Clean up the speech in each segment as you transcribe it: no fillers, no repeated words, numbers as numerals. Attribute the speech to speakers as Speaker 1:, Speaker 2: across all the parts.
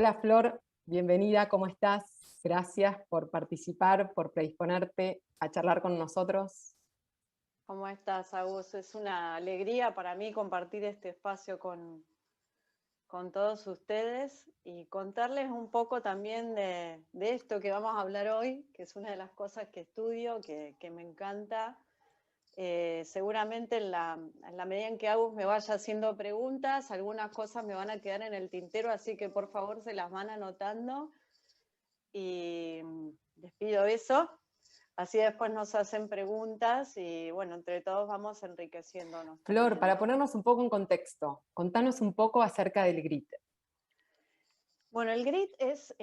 Speaker 1: Hola Flor, bienvenida, ¿cómo estás? Gracias por participar, por predisponerte a charlar con nosotros.
Speaker 2: ¿Cómo estás, Agus? Es una alegría para mí compartir este espacio con todos ustedes y contarles un poco también de esto que vamos a hablar hoy, que es una de las cosas que estudio, que me encanta. Seguramente en la medida en que Agus me vaya haciendo preguntas, algunas cosas me van a quedar en el tintero, así que por favor se las van anotando y les pido eso. Así después nos hacen preguntas y bueno, entre todos vamos enriqueciéndonos
Speaker 1: Flor,
Speaker 2: también.
Speaker 1: para ponernos un poco en contexto, contanos un poco acerca del GRIT.
Speaker 2: Bueno, el grit es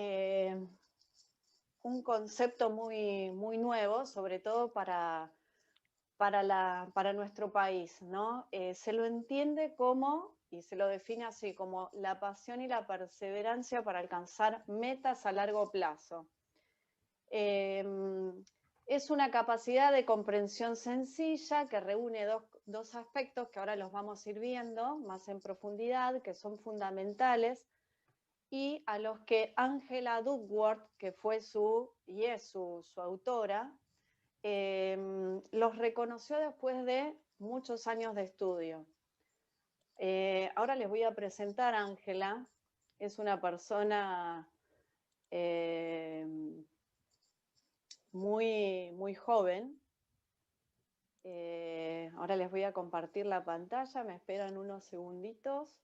Speaker 2: un concepto muy nuevo, sobre todo para nuestro país, ¿no? Se lo entiende como, y se lo define así, como la pasión y la perseverancia para alcanzar metas a largo plazo. Es una capacidad de comprensión sencilla que reúne dos aspectos que ahora los vamos a ir viendo más en profundidad, que son fundamentales, y a los que Angela Duckworth, que fue y es su autora, los reconoció después de muchos años de estudio. Ahora les voy a presentar a Angela. Es una persona muy joven. Ahora les voy a compartir la pantalla, me esperan unos segunditos.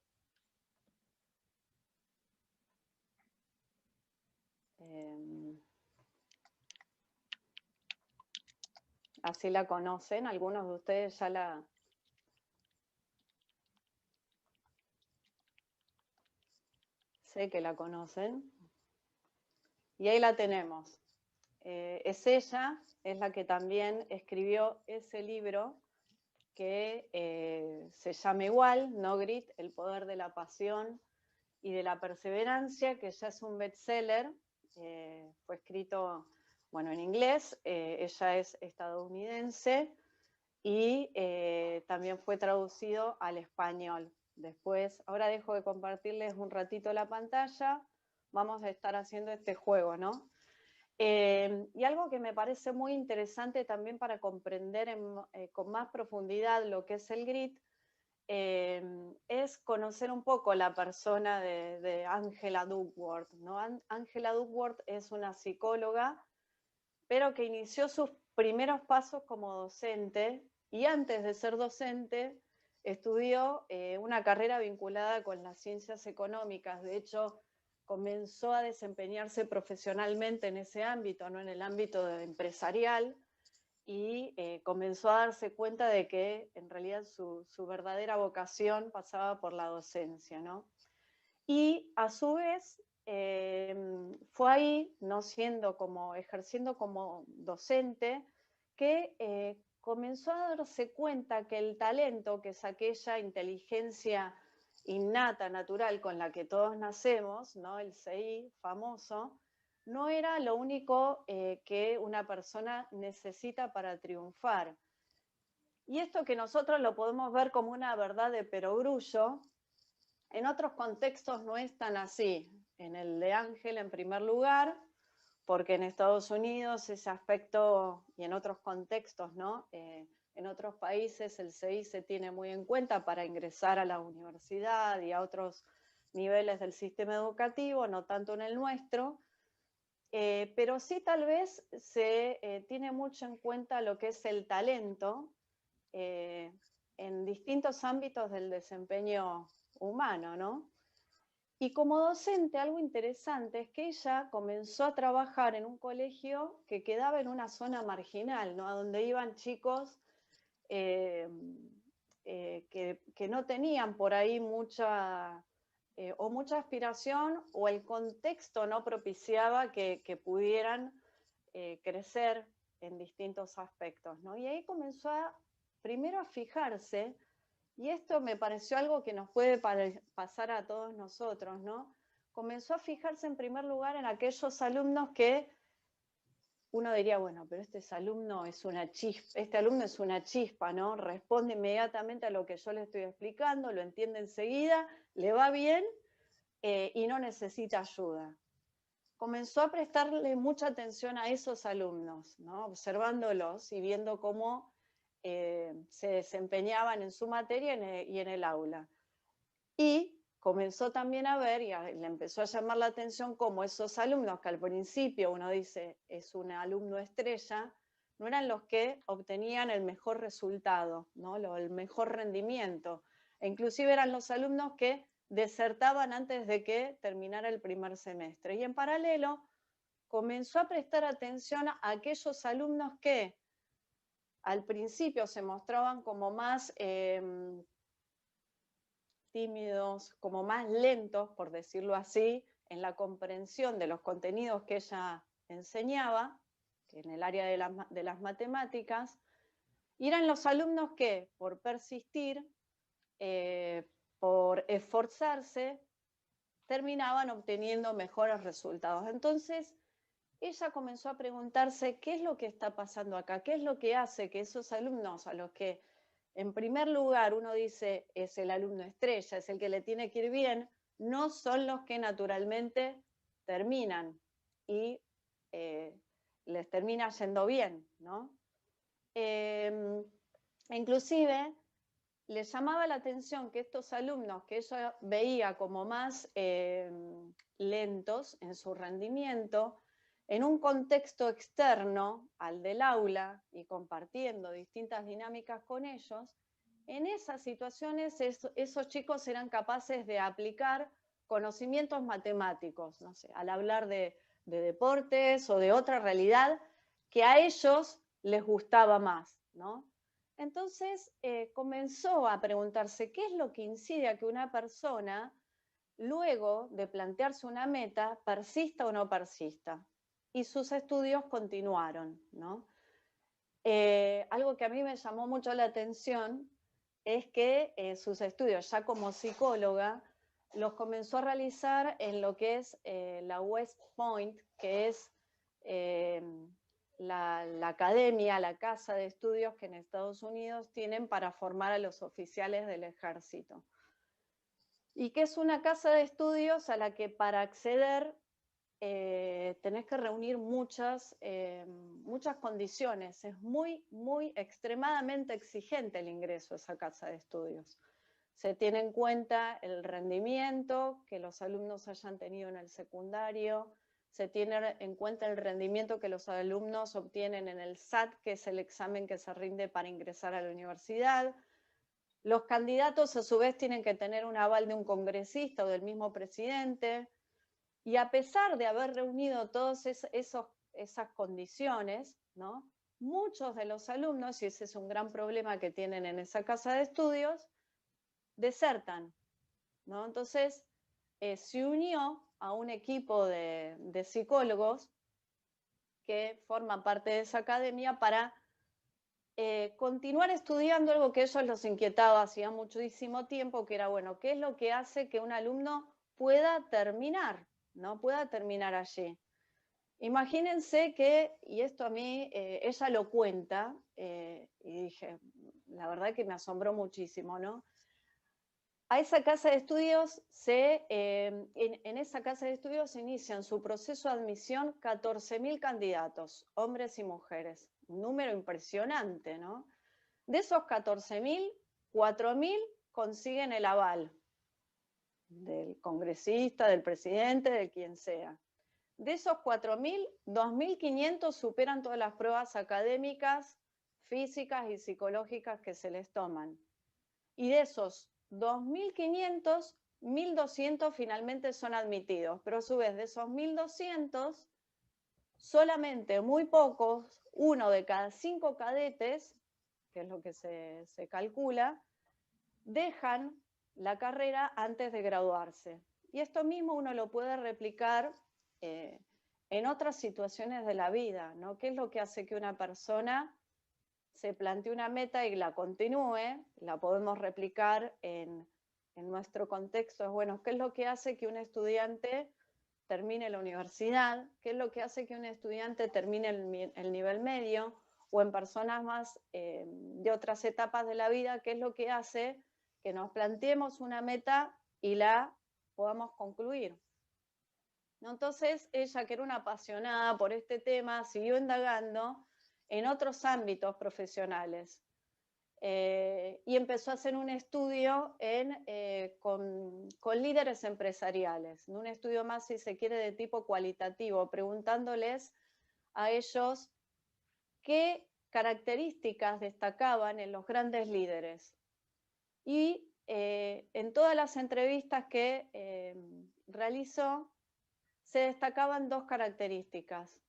Speaker 2: Así la conocen, algunos de ustedes ya la... Sé que la conocen. Y ahí la tenemos. Es ella, es la que también escribió ese libro que se llama igual, No Grit, el poder de la pasión y de la perseverancia, que ya es un bestseller. Fue escrito, bueno, en inglés. Ella es estadounidense y también fue traducido al español. Después, ahora dejo de compartirles un ratito la pantalla. Vamos a estar haciendo este juego, ¿no? Y algo que me parece muy interesante también para comprender con más profundidad lo que es el grit, es conocer un poco la persona de Angela Duckworth, ¿no? Angela Duckworth es una psicóloga, pero que inició sus primeros pasos como docente, y antes de ser docente estudió una carrera vinculada con las ciencias económicas. De hecho, comenzó a desempeñarse profesionalmente en ese ámbito, ¿no? En el ámbito empresarial, y comenzó a darse cuenta de que en realidad su verdadera vocación pasaba por la docencia, ¿no? Y a su vez fue ahí, no ejerciendo como docente, que comenzó a darse cuenta que el talento, que es aquella inteligencia innata, natural, con la que todos nacemos, ¿no? El CI famoso, no era lo único que una persona necesita para triunfar. Y esto que nosotros lo podemos ver como una verdad de perogrullo, en otros contextos no es tan así. En el de Ángel, en primer lugar, porque en Estados Unidos ese aspecto, y en otros contextos, ¿no? En otros países el CI se tiene muy en cuenta para ingresar a la universidad y a otros niveles del sistema educativo, no tanto en el nuestro, pero sí tal vez se tiene mucho en cuenta lo que es el talento en distintos ámbitos del desempeño humano, ¿no? Y como docente, algo interesante es que ella comenzó a trabajar en un colegio que quedaba en una zona marginal, ¿no? A donde iban chicos que no tenían por ahí mucha aspiración, o el contexto no propiciaba que pudieran crecer en distintos aspectos, ¿no? Y ahí comenzó primero a fijarse. Y esto me pareció algo que nos puede pasar a todos nosotros, ¿no? Comenzó a fijarse en primer lugar en aquellos alumnos que uno diría, bueno, pero este alumno es una chispa, ¿no? Responde inmediatamente a lo que yo le estoy explicando, lo entiende enseguida, le va bien, y no necesita ayuda. Comenzó a prestarle mucha atención a esos alumnos, ¿no? Observándolos y viendo cómo se desempeñaban en su materia y en el aula. Y comenzó también a ver, y le empezó a llamar la atención cómo esos alumnos, que al principio uno dice es un alumno estrella, no eran los que obtenían el mejor resultado, ¿no? El mejor rendimiento. E inclusive eran los alumnos que desertaban antes de que terminara el primer semestre. Y en paralelo comenzó a prestar atención a aquellos alumnos que al principio se mostraban como más tímidos, como más lentos, por decirlo así, en la comprensión de los contenidos que ella enseñaba, que en el área de las matemáticas, y eran los alumnos que, por persistir, por esforzarse, terminaban obteniendo mejores resultados. Entonces, ella comenzó a preguntarse qué es lo que está pasando acá, qué es lo que hace que esos alumnos a los que en primer lugar uno dice es el alumno estrella, es el que le tiene que ir bien, no son los que naturalmente terminan y les termina yendo bien, ¿no? Inclusive le llamaba la atención que estos alumnos que ella veía como más lentos en su rendimiento, en un contexto externo al del aula y compartiendo distintas dinámicas con ellos, en esas situaciones esos chicos eran capaces de aplicar conocimientos matemáticos, no sé, al hablar de deportes o de otra realidad que a ellos les gustaba más, ¿no? Entonces comenzó a preguntarse qué es lo que incide a que una persona, luego de plantearse una meta, persista o no persista. Y sus estudios continuaron, ¿no? Algo que a mí me llamó mucho la atención es que sus estudios, ya como psicóloga, los comenzó a realizar en lo que es la West Point, que es la academia, la casa de estudios que en Estados Unidos tienen para formar a los oficiales del ejército. Y que es una casa de estudios a la que para acceder tenés que reunir muchas condiciones. Es muy, muy extremadamente exigente el ingreso a esa casa de estudios. Se tiene en cuenta el rendimiento que los alumnos hayan tenido en el secundario, se tiene en cuenta el rendimiento que los alumnos obtienen en el SAT, que es el examen que se rinde para ingresar a la universidad. Los candidatos a su vez tienen que tener un aval de un congresista o del mismo presidente. Y a pesar de haber reunido todas esas condiciones, ¿no? Muchos de los alumnos, y ese es un gran problema que tienen en esa casa de estudios, desertan, ¿no? Entonces, se unió a un equipo de psicólogos que forman parte de esa academia para continuar estudiando algo que a ellos los inquietaba hacía muchísimo tiempo, que era, bueno, ¿qué es lo que hace que un alumno pueda terminar, ¿no? Pueda terminar allí? Imagínense que, y esto a mí, ella lo cuenta, y dije, la verdad que me asombró muchísimo, ¿no? A esa casa de estudios, en esa casa de estudios se inician su proceso de admisión 14.000 candidatos, hombres y mujeres. Un número impresionante, ¿no? De esos 14.000, 4.000 consiguen el aval del congresista, del presidente, de quien sea. De esos 4.000, 2.500 superan todas las pruebas académicas, físicas y psicológicas que se les toman. Y de esos 2.500, 1.200 finalmente son admitidos, pero a su vez de esos 1.200, solamente muy pocos, 1 de cada 5 cadetes, que es lo que se calcula, dejan la carrera antes de graduarse. Y esto mismo uno lo puede replicar en otras situaciones de la vida, ¿no? ¿Qué es lo que hace que una persona se plantee una meta y la continúe? La podemos replicar en nuestro contexto. Bueno, ¿qué es lo que hace que un estudiante termine la universidad? ¿Qué es lo que hace que un estudiante termine el nivel medio? O en personas más de otras etapas de la vida, ¿qué es lo que hace que nos planteemos una meta y la podamos concluir. ¿No? Entonces, ella, que era una apasionada por este tema, siguió indagando en otros ámbitos profesionales. Y empezó a hacer un estudio con líderes empresariales, un estudio más, si se quiere, de tipo cualitativo, preguntándoles a ellos qué características destacaban en los grandes líderes. Y en todas las entrevistas que realizó, se destacaban dos características,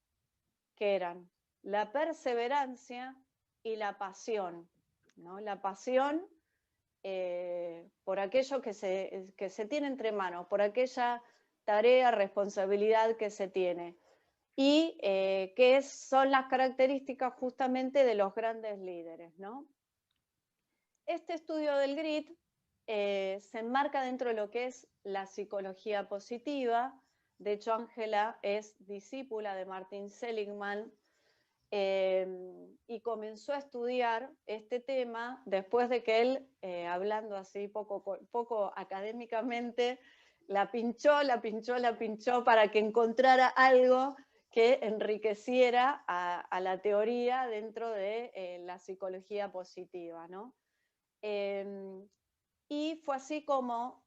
Speaker 2: que eran la perseverancia y la pasión, ¿no? La pasión por aquello que se tiene entre manos, por aquella tarea, responsabilidad que se tiene. Y que son las características justamente de los grandes líderes, ¿no? Este estudio del GRIT se enmarca dentro de lo que es la psicología positiva. De hecho, Ángela es discípula de Martin Seligman y comenzó a estudiar este tema después de que él, hablando así poco académicamente, la pinchó para que encontrara algo que enriqueciera a la teoría dentro de la psicología positiva, ¿no? Y fue así como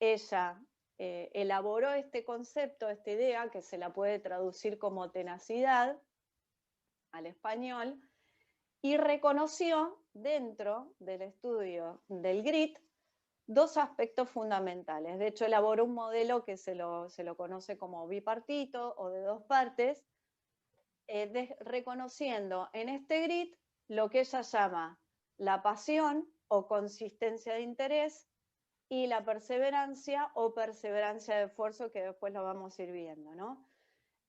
Speaker 2: ella elaboró este concepto, esta idea, que se la puede traducir como tenacidad al español, y reconoció dentro del estudio del GRIT dos aspectos fundamentales. De hecho, elaboró un modelo que se lo conoce como bipartito o de dos partes, reconociendo en este GRIT lo que ella llama la pasión o consistencia de interés y la perseverancia o perseverancia de esfuerzo, que después lo vamos a ir viendo, ¿no?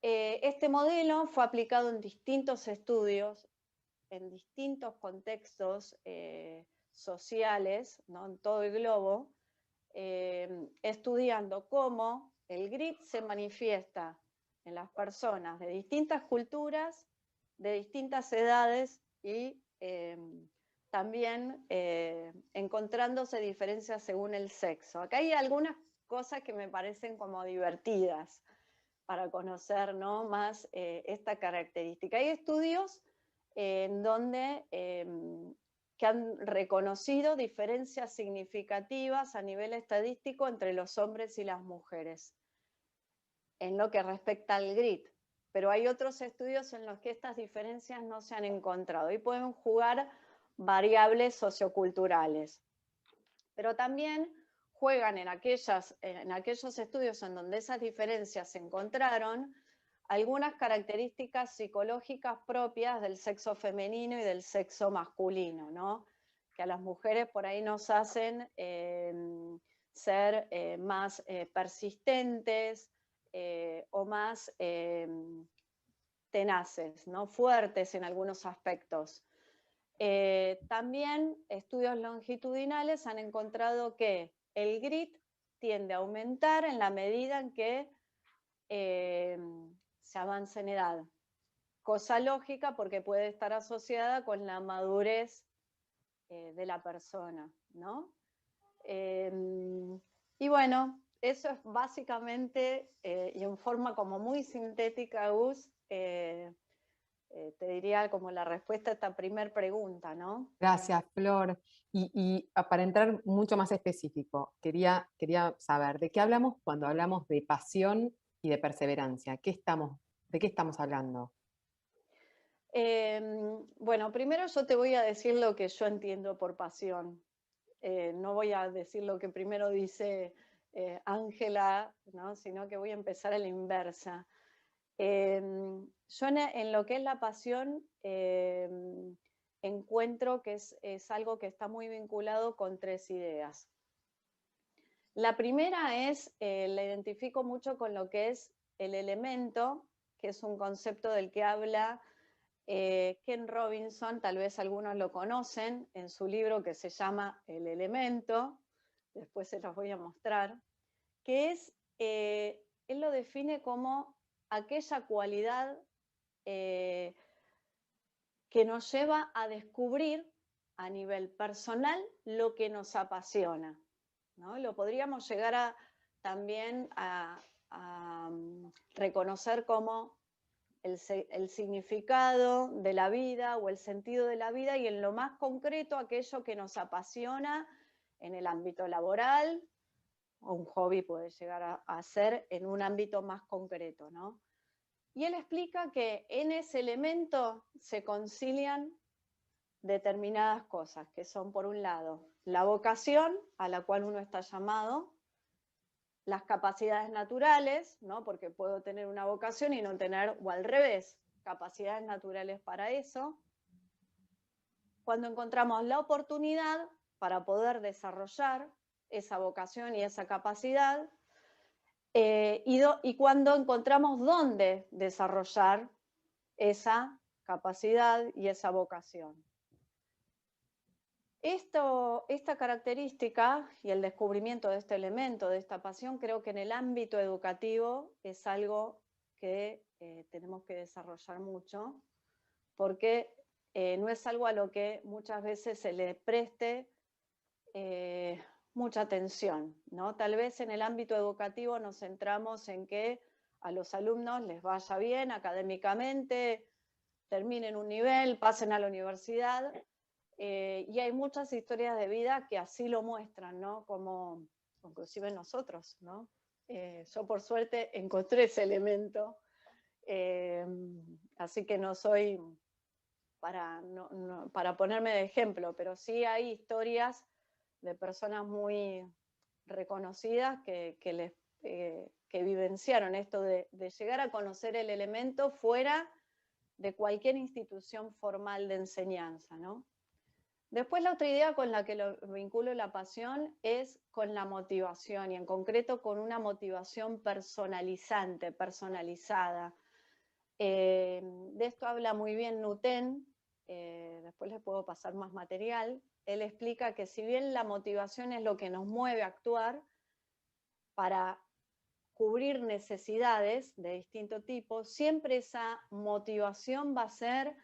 Speaker 2: Este modelo fue aplicado en distintos estudios, en distintos contextos sociales, ¿no? En todo el globo, estudiando cómo el GRIT se manifiesta en las personas de distintas culturas, de distintas edades y también encontrándose diferencias según el sexo. Acá hay algunas cosas que me parecen como divertidas para conocer, ¿no? Más esta característica. Hay estudios en donde que han reconocido diferencias significativas a nivel estadístico entre los hombres y las mujeres en lo que respecta al GRIT, pero hay otros estudios en los que estas diferencias no se han encontrado y pueden jugar variables socioculturales. Pero también juegan en aquellos estudios en donde esas diferencias se encontraron algunas características psicológicas propias del sexo femenino y del sexo masculino, ¿no? Que a las mujeres por ahí nos hacen ser más persistentes o más tenaces, ¿no? Fuertes en algunos aspectos. También estudios longitudinales han encontrado que el GRIT tiende a aumentar en la medida en que se avanza en edad. Cosa lógica porque puede estar asociada con la madurez de la persona, ¿no? Y bueno, eso es básicamente, y en forma como muy sintética, Gus, te diría como la respuesta a esta primera pregunta, ¿no?
Speaker 1: Gracias, Flor. Y para entrar mucho más específico, quería saber, ¿de qué hablamos cuando hablamos de pasión y de perseverancia? ¿De qué estamos hablando?
Speaker 2: Bueno, primero yo te voy a decir lo que yo entiendo por pasión. No voy a decir lo que primero dice Ángela, ¿no? Sino que voy a empezar a la inversa. Yo en lo que es la pasión encuentro que es algo que está muy vinculado con tres ideas. La primera es, la identifico mucho con lo que es el elemento, que es un concepto del que habla Ken Robinson, tal vez algunos lo conocen, en su libro que se llama El elemento, después se los voy a mostrar, que es, él lo define como aquella cualidad que nos lleva a descubrir a nivel personal lo que nos apasiona, ¿no? Lo podríamos llegar también a reconocer como el significado de la vida o el sentido de la vida, y en lo más concreto aquello que nos apasiona en el ámbito laboral, o un hobby puede llegar a ser en un ámbito más concreto, ¿no? Y él explica que en ese elemento se concilian determinadas cosas, que son, por un lado, la vocación a la cual uno está llamado, las capacidades naturales, ¿no? Porque puedo tener una vocación y no tener, o al revés, capacidades naturales para eso. Cuando encontramos la oportunidad para poder desarrollar esa vocación y esa capacidad, y cuando encontramos dónde desarrollar esa capacidad y esa vocación. Esta característica y el descubrimiento de este elemento, de esta pasión, creo que en el ámbito educativo es algo que tenemos que desarrollar mucho, porque no es algo a lo que muchas veces se le preste mucha atención, ¿no? Tal vez en el ámbito educativo nos centramos en que a los alumnos les vaya bien académicamente, terminen un nivel, pasen a la universidad, y hay muchas historias de vida que así lo muestran, ¿no? Como inclusive nosotros, ¿no? Yo por suerte encontré ese elemento, así que no soy para ponerme de ejemplo, pero sí hay historias de personas muy reconocidas que vivenciaron esto de llegar a conocer el elemento fuera de cualquier institución formal de enseñanza, ¿no? Después la otra idea con la que lo vinculo la pasión es con la motivación, y en concreto con una motivación personalizante, personalizada. De esto habla muy bien Nuten, después les puedo pasar más material. Él explica que si bien la motivación es lo que nos mueve a actuar para cubrir necesidades de distinto tipo, siempre esa motivación va a ser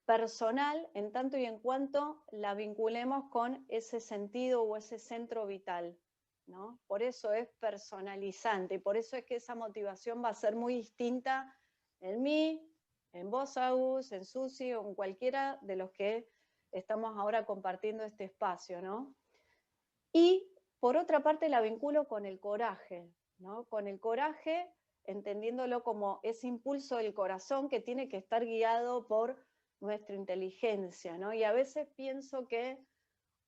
Speaker 2: personal en tanto y en cuanto la vinculemos con ese sentido o ese centro vital, ¿no? Por eso es personalizante y por eso es que esa motivación va a ser muy distinta en mí, en vos, Agus, en Susi o en cualquiera de los que estamos ahora compartiendo este espacio, ¿no? Y por otra parte la vinculo con el coraje, ¿no? Con el coraje, entendiéndolo como ese impulso del corazón que tiene que estar guiado por nuestra inteligencia, ¿no? Y a veces pienso que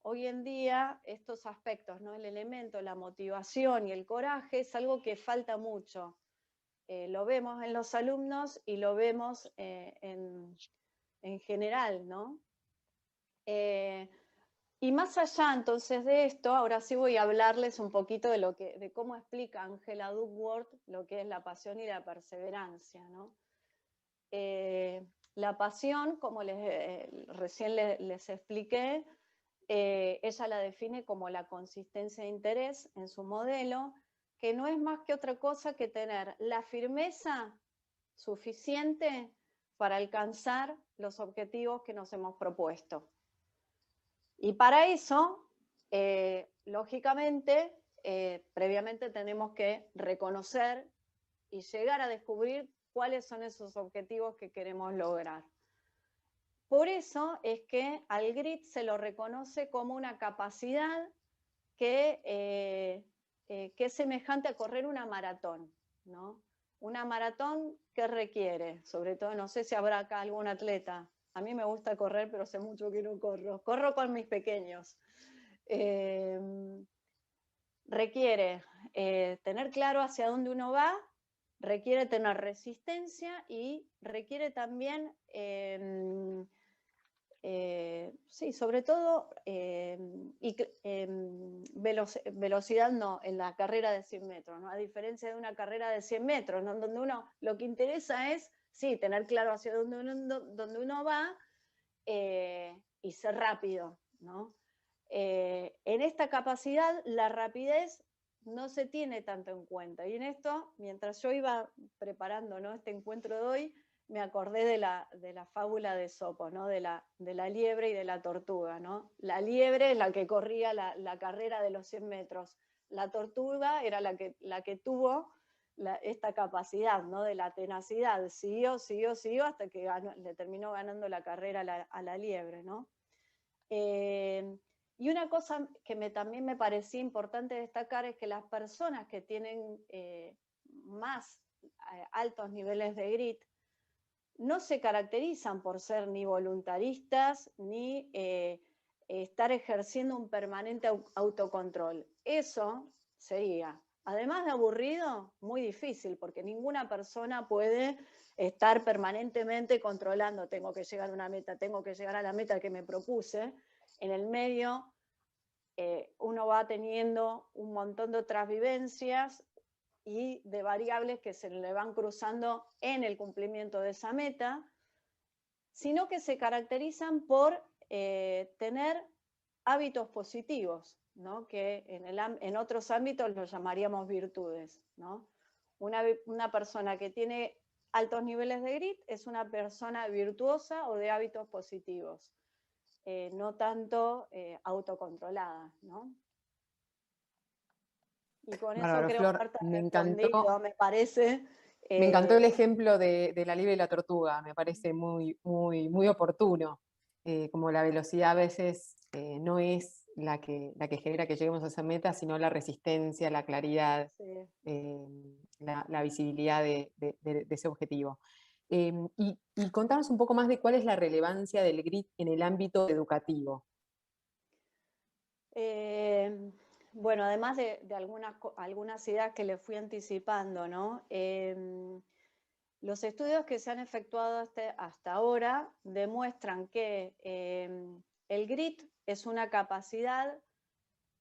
Speaker 2: hoy en día estos aspectos, ¿no? El elemento, la motivación y el coraje es algo que falta mucho. Lo vemos en los alumnos y lo vemos en general, ¿no? Y más allá entonces de esto, ahora sí voy a hablarles un poquito de cómo explica Angela Duckworth lo que es la pasión y la perseverancia, ¿no? La pasión, como recién les expliqué, ella la define como la consistencia de interés en su modelo, que no es más que otra cosa que tener la firmeza suficiente para alcanzar los objetivos que nos hemos propuesto. Y para eso, lógicamente, previamente tenemos que reconocer y llegar a descubrir cuáles son esos objetivos que queremos lograr. Por eso es que al grit se lo reconoce como una capacidad que es semejante a correr una maratón, ¿no? Una maratón que requiere, sobre todo, no sé si habrá acá algún atleta. A mí me gusta correr, pero hace mucho que no corro. Corro con mis pequeños. Requiere tener claro hacia dónde uno va, requiere tener resistencia y requiere también, sí, sobre todo, velocidad no, en la carrera de 100 metros, ¿no? A diferencia de una carrera de 100 metros, ¿no? Donde uno, lo que interesa es, sí, tener claro hacia dónde uno va y ser rápido, ¿no? En esta capacidad, la rapidez no se tiene tanto en cuenta. Y en esto, mientras yo iba preparando, ¿no?, este encuentro de hoy, me acordé de la fábula de Esopo, ¿no? De la liebre y de la tortuga, ¿no? La liebre es la que corría la carrera de los 100 metros. La tortuga era la que tuvo esta capacidad, ¿no? De la tenacidad. Siguió hasta que le terminó ganando la carrera a la liebre, ¿no? Y una cosa que también me parecía importante destacar es que las personas que tienen más altos niveles de grit no se caracterizan por ser ni voluntaristas ni estar ejerciendo un permanente autocontrol. Eso sería, además de aburrido, muy difícil, porque ninguna persona puede estar permanentemente controlando, tengo que llegar a una meta, tengo que llegar a la meta que me propuse. En el medio uno va teniendo un montón de otras vivencias y de variables que se le van cruzando en el cumplimiento de esa meta, sino que se caracterizan por tener hábitos positivos, ¿no? Que en otros ámbitos los llamaríamos virtudes, ¿no? Una persona que tiene altos niveles de grit es una persona virtuosa o de hábitos positivos, no tanto autocontrolada, ¿no? Y con eso
Speaker 1: Bárbaro,
Speaker 2: creo
Speaker 1: Flor,
Speaker 2: haberte respondido, me parece.
Speaker 1: me encantó el ejemplo de la liebre y la tortuga, me parece muy, muy, muy oportuno. Como la velocidad a veces no es la que genera que lleguemos a esa meta, sino la resistencia, la claridad,
Speaker 2: Sí.
Speaker 1: la visibilidad de ese objetivo. Y contanos un poco más de cuál es la relevancia del grit en el ámbito educativo.
Speaker 2: Bueno, además de algunas ideas que le fui anticipando, ¿no? Los estudios que se han efectuado hasta ahora demuestran que el grit es una capacidad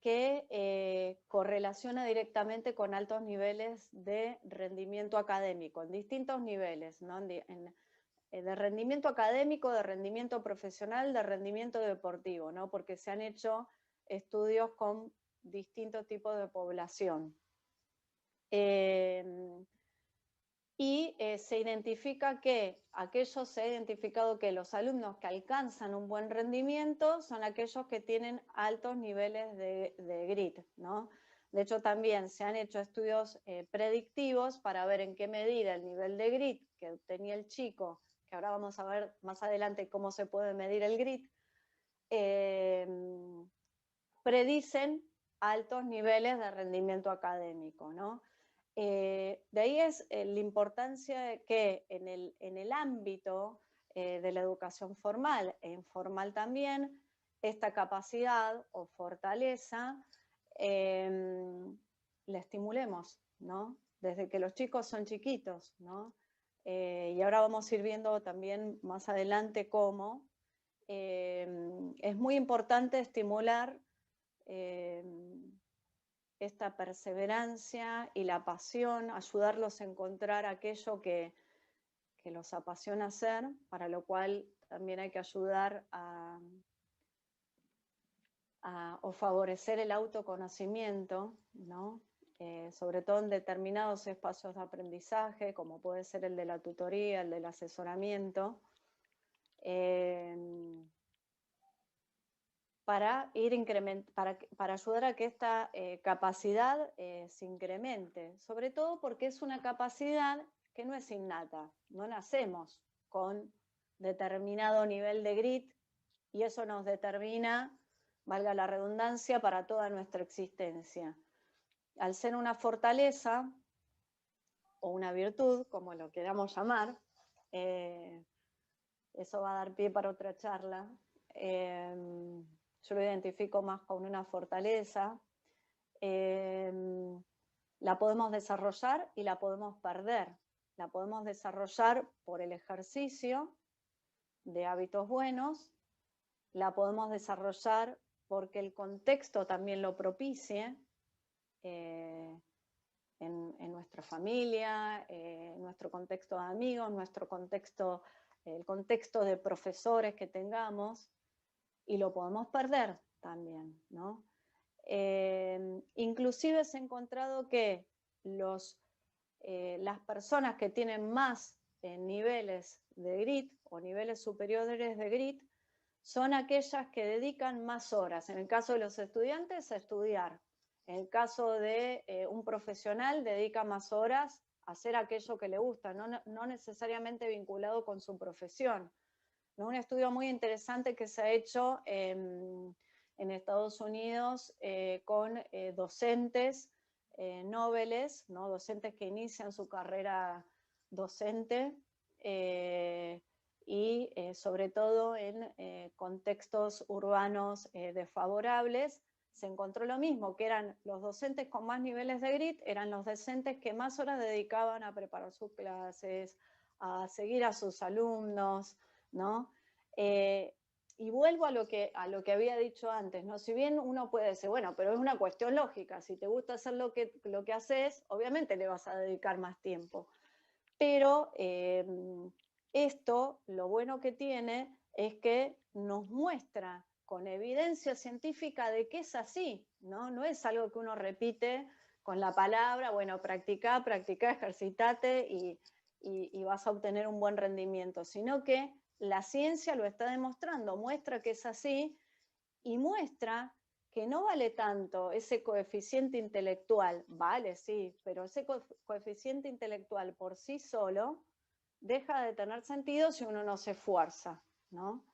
Speaker 2: que correlaciona directamente con altos niveles de rendimiento académico, en distintos niveles, ¿no? De rendimiento académico, de rendimiento profesional, de rendimiento deportivo, ¿no? Porque se han hecho estudios con distintos tipos de población. Se ha identificado que los alumnos que alcanzan un buen rendimiento son aquellos que tienen altos niveles de grit, ¿no? De hecho, también se han hecho estudios predictivos para ver en qué medida el nivel de grit que tenía el chico, que ahora vamos a ver más adelante cómo se puede medir el grit, predicen altos niveles de rendimiento académico, ¿no? De ahí es la importancia de que en el ámbito de la educación formal e informal también, esta capacidad o fortaleza la estimulemos, ¿no? Desde que los chicos son chiquitos, ¿no? Y ahora vamos a ir viendo también más adelante cómo es muy importante estimular esta perseverancia y la pasión, ayudarlos a encontrar aquello que los apasiona hacer, para lo cual también hay que ayudar o favorecer el autoconocimiento, ¿no? Sobre todo en determinados espacios de aprendizaje, como puede ser el de la tutoría, el del asesoramiento, para ayudar a que esta capacidad se incremente, sobre todo porque es una capacidad que no es innata, no nacemos con determinado nivel de grit y eso nos determina, valga la redundancia, para toda nuestra existencia. Al ser una fortaleza o una virtud, como lo queramos llamar, eso va a dar pie para otra charla. Yo lo identifico más con una fortaleza. La podemos desarrollar y la podemos perder. La podemos desarrollar por el ejercicio de hábitos buenos, la podemos desarrollar porque el contexto también lo propicie, en nuestra familia, en nuestro contexto de amigos, el contexto de profesores que tengamos, y lo podemos perder también, ¿no? Inclusive se ha encontrado que las personas que tienen más niveles de grit o niveles superiores de grit son aquellas que dedican más horas. En el caso de los estudiantes, a estudiar. En el caso de un profesional, dedica más horas a hacer aquello que le gusta, no necesariamente vinculado con su profesión. Un estudio muy interesante que se ha hecho en Estados Unidos con docentes nobles, ¿no? Docentes que inician su carrera docente y sobre todo en contextos urbanos desfavorables, se encontró lo mismo, que eran los docentes con más niveles de grit, eran los docentes que más horas dedicaban a preparar sus clases, a seguir a sus alumnos, ¿no? Y vuelvo a lo que había dicho antes, ¿no? Si bien uno puede decir, bueno, pero es una cuestión lógica, si te gusta hacer lo que haces, obviamente le vas a dedicar más tiempo. Pero esto, lo bueno que tiene, es que nos muestra con evidencia científica de que es así, ¿no? No es algo que uno repite con la palabra, bueno, practica, ejercitate y vas a obtener un buen rendimiento, sino que la ciencia lo está demostrando, muestra que es así y muestra que no vale tanto ese coeficiente intelectual, vale, sí, pero ese coeficiente intelectual por sí solo deja de tener sentido si uno no se esfuerza, ¿no?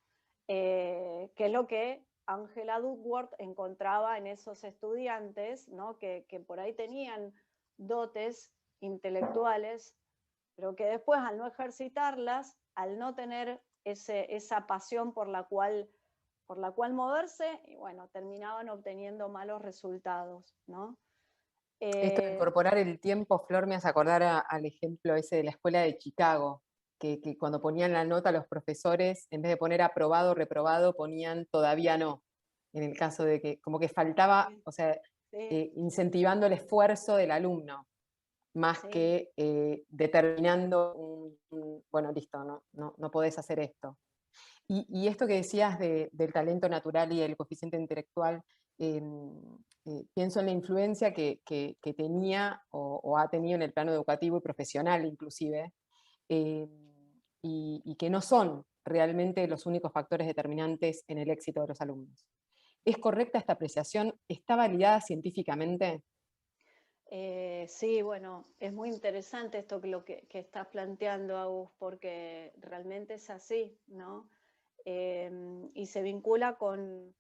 Speaker 2: Que es lo que Angela Duckworth encontraba en esos estudiantes, ¿no? que por ahí tenían dotes intelectuales, pero que después al no ejercitarlas, al no tener esa pasión por la cual moverse, y bueno, terminaban obteniendo malos resultados, ¿no?
Speaker 1: Esto de incorporar el tiempo, Flor, me hace acordar al ejemplo ese de la escuela de Chicago, que cuando ponían la nota los profesores, en vez de poner aprobado o reprobado, ponían todavía no, en el caso de que como que faltaba,
Speaker 2: Sí,
Speaker 1: o sea,
Speaker 2: sí,
Speaker 1: incentivando el esfuerzo del alumno, más
Speaker 2: sí.
Speaker 1: que determinando bueno, listo, no podés hacer esto. Y esto que decías del talento natural y del coeficiente intelectual, pienso en la influencia que tenía o ha tenido en el plano educativo y profesional inclusive, eh, y que no son realmente los únicos factores determinantes en el éxito de los alumnos. ¿Es correcta esta apreciación? ¿Está validada científicamente?
Speaker 2: Sí, bueno, es muy interesante esto que estás planteando, Agus, porque realmente es así, ¿no? Y se vincula con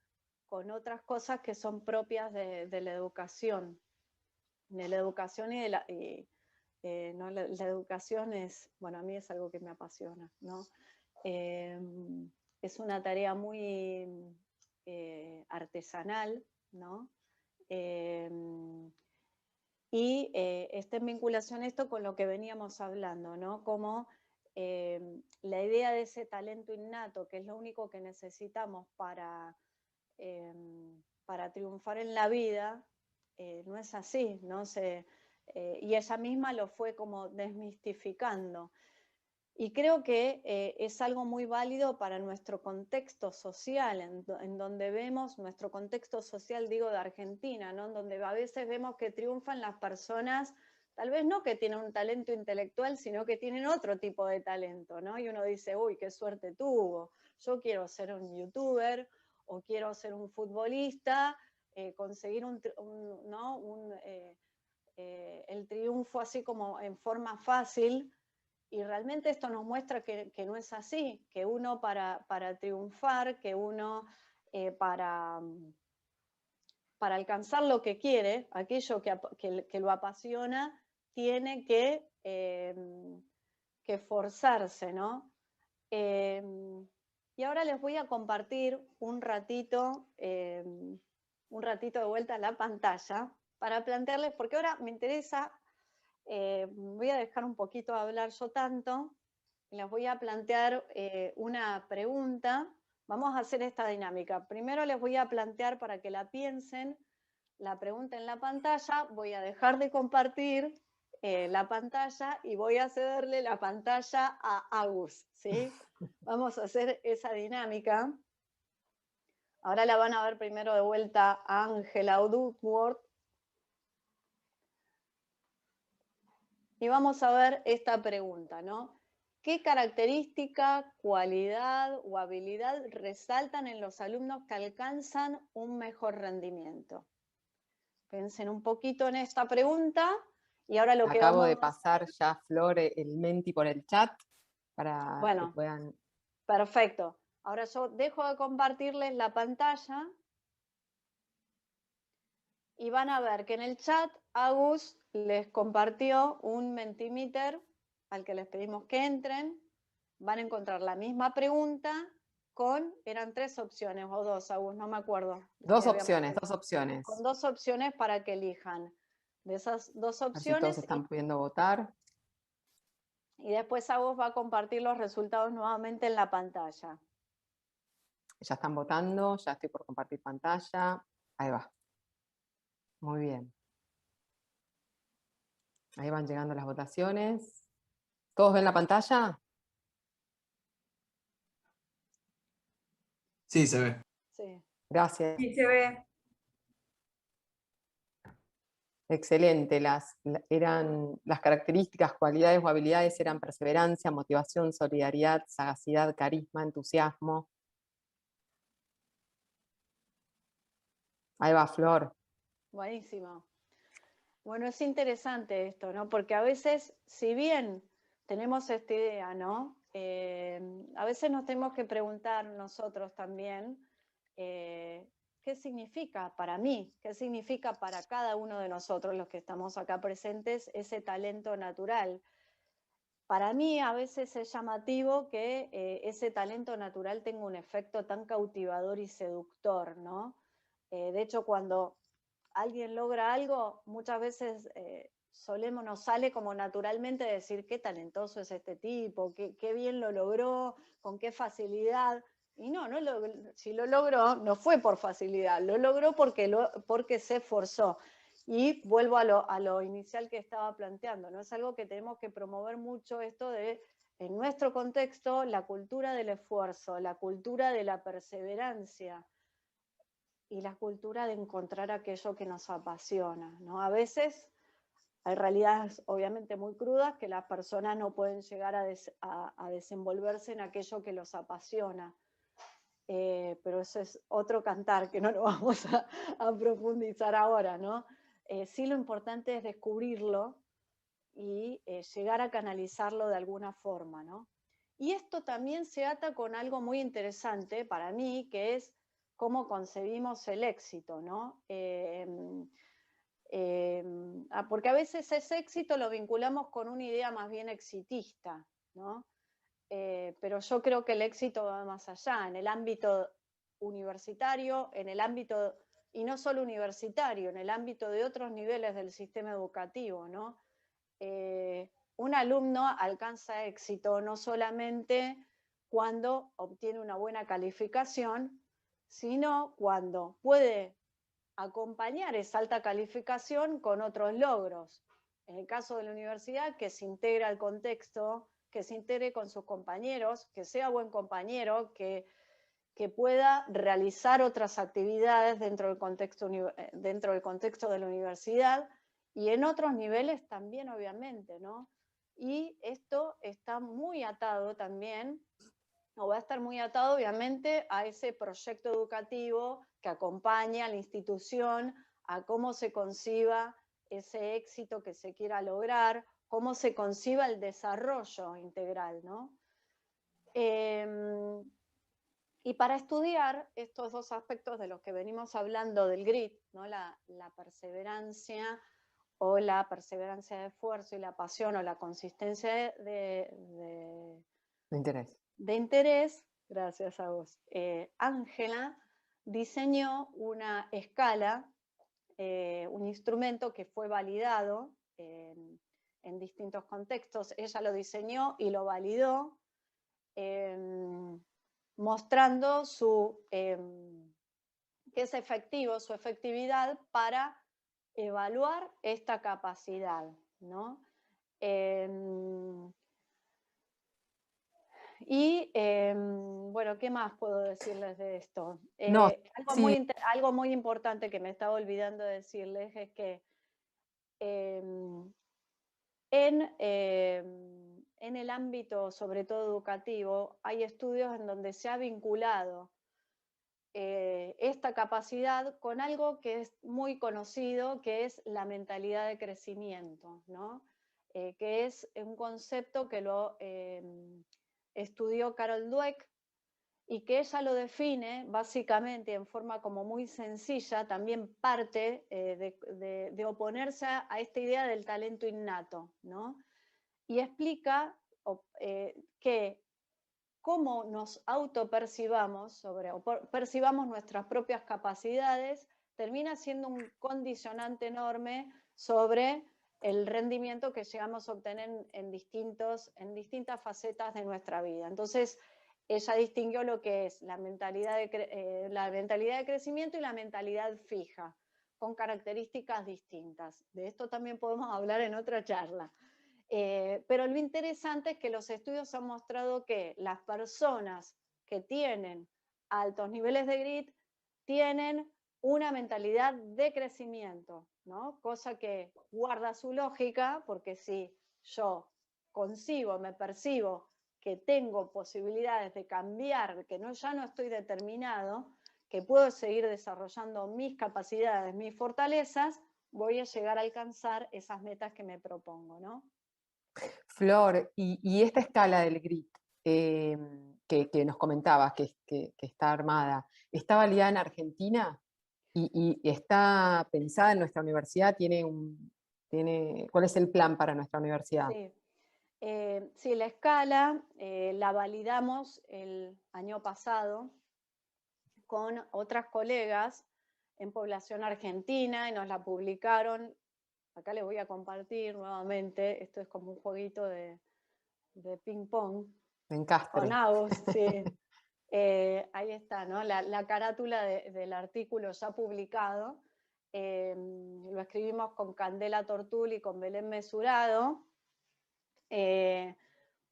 Speaker 2: otras cosas que son propias de la educación. De la educación y de la... no, la educación es, bueno, a mí es algo que me apasiona, ¿no? Es una tarea muy artesanal, ¿no? Y está en vinculación esto con lo que veníamos hablando, ¿no? Como la idea de ese talento innato, que es lo único que necesitamos para triunfar en la vida, no es así, ¿no? Y ella misma lo fue como desmistificando. Y creo que es algo muy válido para nuestro contexto social, en donde vemos, nuestro contexto social, digo, de Argentina, ¿no? En donde a veces vemos que triunfan las personas, tal vez no que tienen un talento intelectual, sino que tienen otro tipo de talento, ¿no? Y uno dice, uy, qué suerte tuvo, yo quiero ser un youtuber o quiero ser un futbolista, conseguir el triunfo así como en forma fácil. Y realmente esto nos muestra que no es así, que uno para triunfar, que uno para alcanzar lo que quiere, aquello que lo apasiona, tiene que esforzarse, ¿no? Y ahora les voy a compartir un ratito de vuelta a la pantalla para plantearles, porque ahora me interesa, voy a dejar un poquito de hablar yo tanto, les voy a plantear una pregunta. Vamos a hacer esta dinámica. Primero les voy a plantear para que la piensen, la pregunta en la pantalla, voy a dejar de compartir la pantalla y voy a cederle la pantalla a Agus, ¿sí? Vamos a hacer esa dinámica. Ahora la van a ver primero de vuelta a Angela Duckworth. Y vamos a ver esta pregunta, ¿no? ¿Qué característica, cualidad o habilidad resaltan en los alumnos que alcanzan un mejor rendimiento? Piensen un poquito en esta pregunta y ahora lo que
Speaker 1: Acabo de
Speaker 2: vamos a
Speaker 1: pasar
Speaker 2: hacer...
Speaker 1: ya, Flor, el Menti por el chat para que
Speaker 2: Bueno,
Speaker 1: puedan...
Speaker 2: perfecto. Ahora yo dejo de compartirles la pantalla y van a ver que en el chat Agus les compartió un Mentimeter al que les pedimos que entren. Van a encontrar la misma pregunta eran 3 opciones o 2, Agus, no me acuerdo.
Speaker 1: Dos opciones, dos opciones.
Speaker 2: Con 2 opciones para que elijan. De esas 2
Speaker 1: A ver si todos
Speaker 2: opciones,
Speaker 1: están pudiendo votar.
Speaker 2: y después Agus va a compartir los resultados nuevamente en la pantalla.
Speaker 1: Ya están votando, ya estoy por compartir pantalla. Ahí va. Muy bien. Ahí van llegando las votaciones. ¿Todos ven la pantalla?
Speaker 3: Sí, se ve.
Speaker 2: Sí.
Speaker 1: Gracias.
Speaker 4: Sí, se ve.
Speaker 1: Excelente. Las características, cualidades o habilidades eran perseverancia, motivación, solidaridad, sagacidad, carisma, entusiasmo. Ahí va, Flor.
Speaker 2: Buenísimo. Bueno, es interesante esto, ¿no? Porque a veces, si bien tenemos esta idea, ¿no? A veces nos tenemos que preguntar nosotros también, ¿qué significa para mí? ¿Qué significa para cada uno de nosotros, los que estamos acá presentes, ese talento natural? Para mí a veces es llamativo que ese talento natural tenga un efecto tan cautivador y seductor, ¿no? De hecho, cuando alguien logra algo, muchas veces nos sale como naturalmente decir qué talentoso es este tipo, qué bien lo logró, con qué facilidad. Y no, si lo logró, no fue por facilidad, lo logró porque se esforzó. Y vuelvo a lo inicial que estaba planteando, ¿no? Es algo que tenemos que promover mucho, esto de, en nuestro contexto, la cultura del esfuerzo, la cultura de la perseverancia y la cultura de encontrar aquello que nos apasiona, ¿no? A veces hay realidades obviamente muy crudas que las personas no pueden llegar a desenvolverse en aquello que los apasiona. Pero eso es otro cantar que no lo vamos a profundizar ahora, ¿no? Sí, lo importante es descubrirlo y llegar a canalizarlo de alguna forma, ¿no? Y esto también se ata con algo muy interesante para mí, que es cómo concebimos el éxito, ¿no? Porque a veces ese éxito lo vinculamos con una idea más bien exitista, ¿no? Pero yo creo que el éxito va más allá, en el ámbito universitario, en el ámbito, y no solo universitario, en el ámbito de otros niveles del sistema educativo, ¿no? Un alumno alcanza éxito no solamente cuando obtiene una buena calificación, sino cuando puede acompañar esa alta calificación con otros logros. En el caso de la universidad, que se integra al contexto, que se integre con sus compañeros, que sea buen compañero, que pueda realizar otras actividades dentro del contexto de la universidad y en otros niveles también, obviamente, ¿no? Y esto está muy atado también, o va a estar muy atado, obviamente, a ese proyecto educativo que acompaña a la institución, a cómo se conciba ese éxito que se quiera lograr, cómo se conciba el desarrollo integral, ¿no? Y para estudiar estos dos aspectos de los que venimos hablando del grit, ¿no? La perseverancia o la perseverancia de esfuerzo y la pasión o la consistencia de interés, gracias a vos, Ángela diseñó una escala, un instrumento que fue validado en distintos contextos. Ella lo diseñó y lo validó, mostrando que es efectivo, su efectividad para evaluar esta capacidad, ¿no? Bueno, ¿qué más puedo decirles de esto?
Speaker 1: No, sí.
Speaker 2: Algo muy importante que me estaba olvidando de decirles es que en en el ámbito, sobre todo educativo, hay estudios en donde se ha vinculado esta capacidad con algo que es muy conocido, que es la mentalidad de crecimiento, ¿no? Que es un concepto que lo estudió Carol Dweck y que ella lo define básicamente en forma como muy sencilla, también parte de oponerse a esta idea del talento innato, ¿no? Y explica que cómo nos autopercibamos o percibamos nuestras propias capacidades termina siendo un condicionante enorme sobre el rendimiento que llegamos a obtener en distintas facetas de nuestra vida. Entonces, ella distinguió lo que es la mentalidad de crecimiento y la mentalidad fija, con características distintas. De esto también podemos hablar en otra charla. Pero lo interesante es que los estudios han mostrado que las personas que tienen altos niveles de grit tienen una mentalidad de crecimiento, ¿no? Cosa que guarda su lógica, porque si yo concibo, me percibo que tengo posibilidades de cambiar, que ya no estoy determinado, que puedo seguir desarrollando mis capacidades, mis fortalezas, voy a llegar a alcanzar esas metas que me propongo, ¿no?
Speaker 1: Flor, y esta escala del grit que nos comentabas, que está armada, ¿está validada en Argentina? Y está pensada en nuestra universidad? ¿Cuál es el plan para nuestra universidad?
Speaker 2: Sí. Sí, la escala la validamos el año pasado con otras colegas en población argentina y nos la publicaron. Acá les voy a compartir nuevamente, esto es como un jueguito de ping pong con
Speaker 1: Encastre.
Speaker 2: Agos, sí. Ahí está, ¿no? La carátula del artículo ya publicado. Lo escribimos con Candela Tortul y con Belén Mesurado.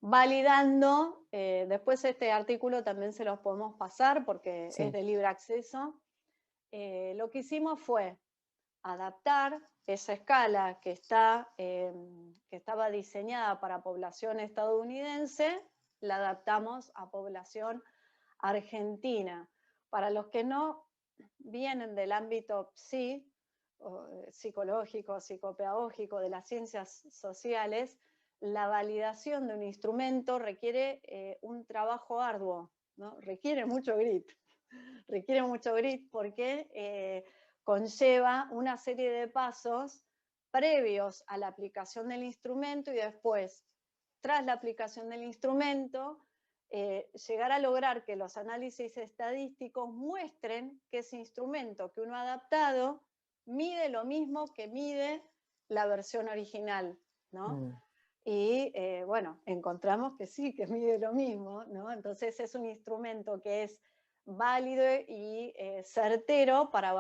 Speaker 2: Validando, después este artículo también se los podemos pasar porque
Speaker 1: Sí.
Speaker 2: es de libre acceso. Lo que hicimos fue adaptar esa escala que estaba diseñada para población estadounidense, la adaptamos a población argentina. Para los que no vienen del ámbito psicológico, psicopedagógico, de las ciencias sociales, la validación de un instrumento requiere un trabajo arduo, ¿no? Requiere mucho grit porque conlleva una serie de pasos previos a la aplicación del instrumento y después, tras la aplicación del instrumento, llegar a lograr que los análisis estadísticos muestren que ese instrumento que uno ha adaptado mide lo mismo que mide la versión original, ¿no? Y bueno, encontramos que sí, que mide lo mismo, ¿no? Entonces es un instrumento que es válido y certero para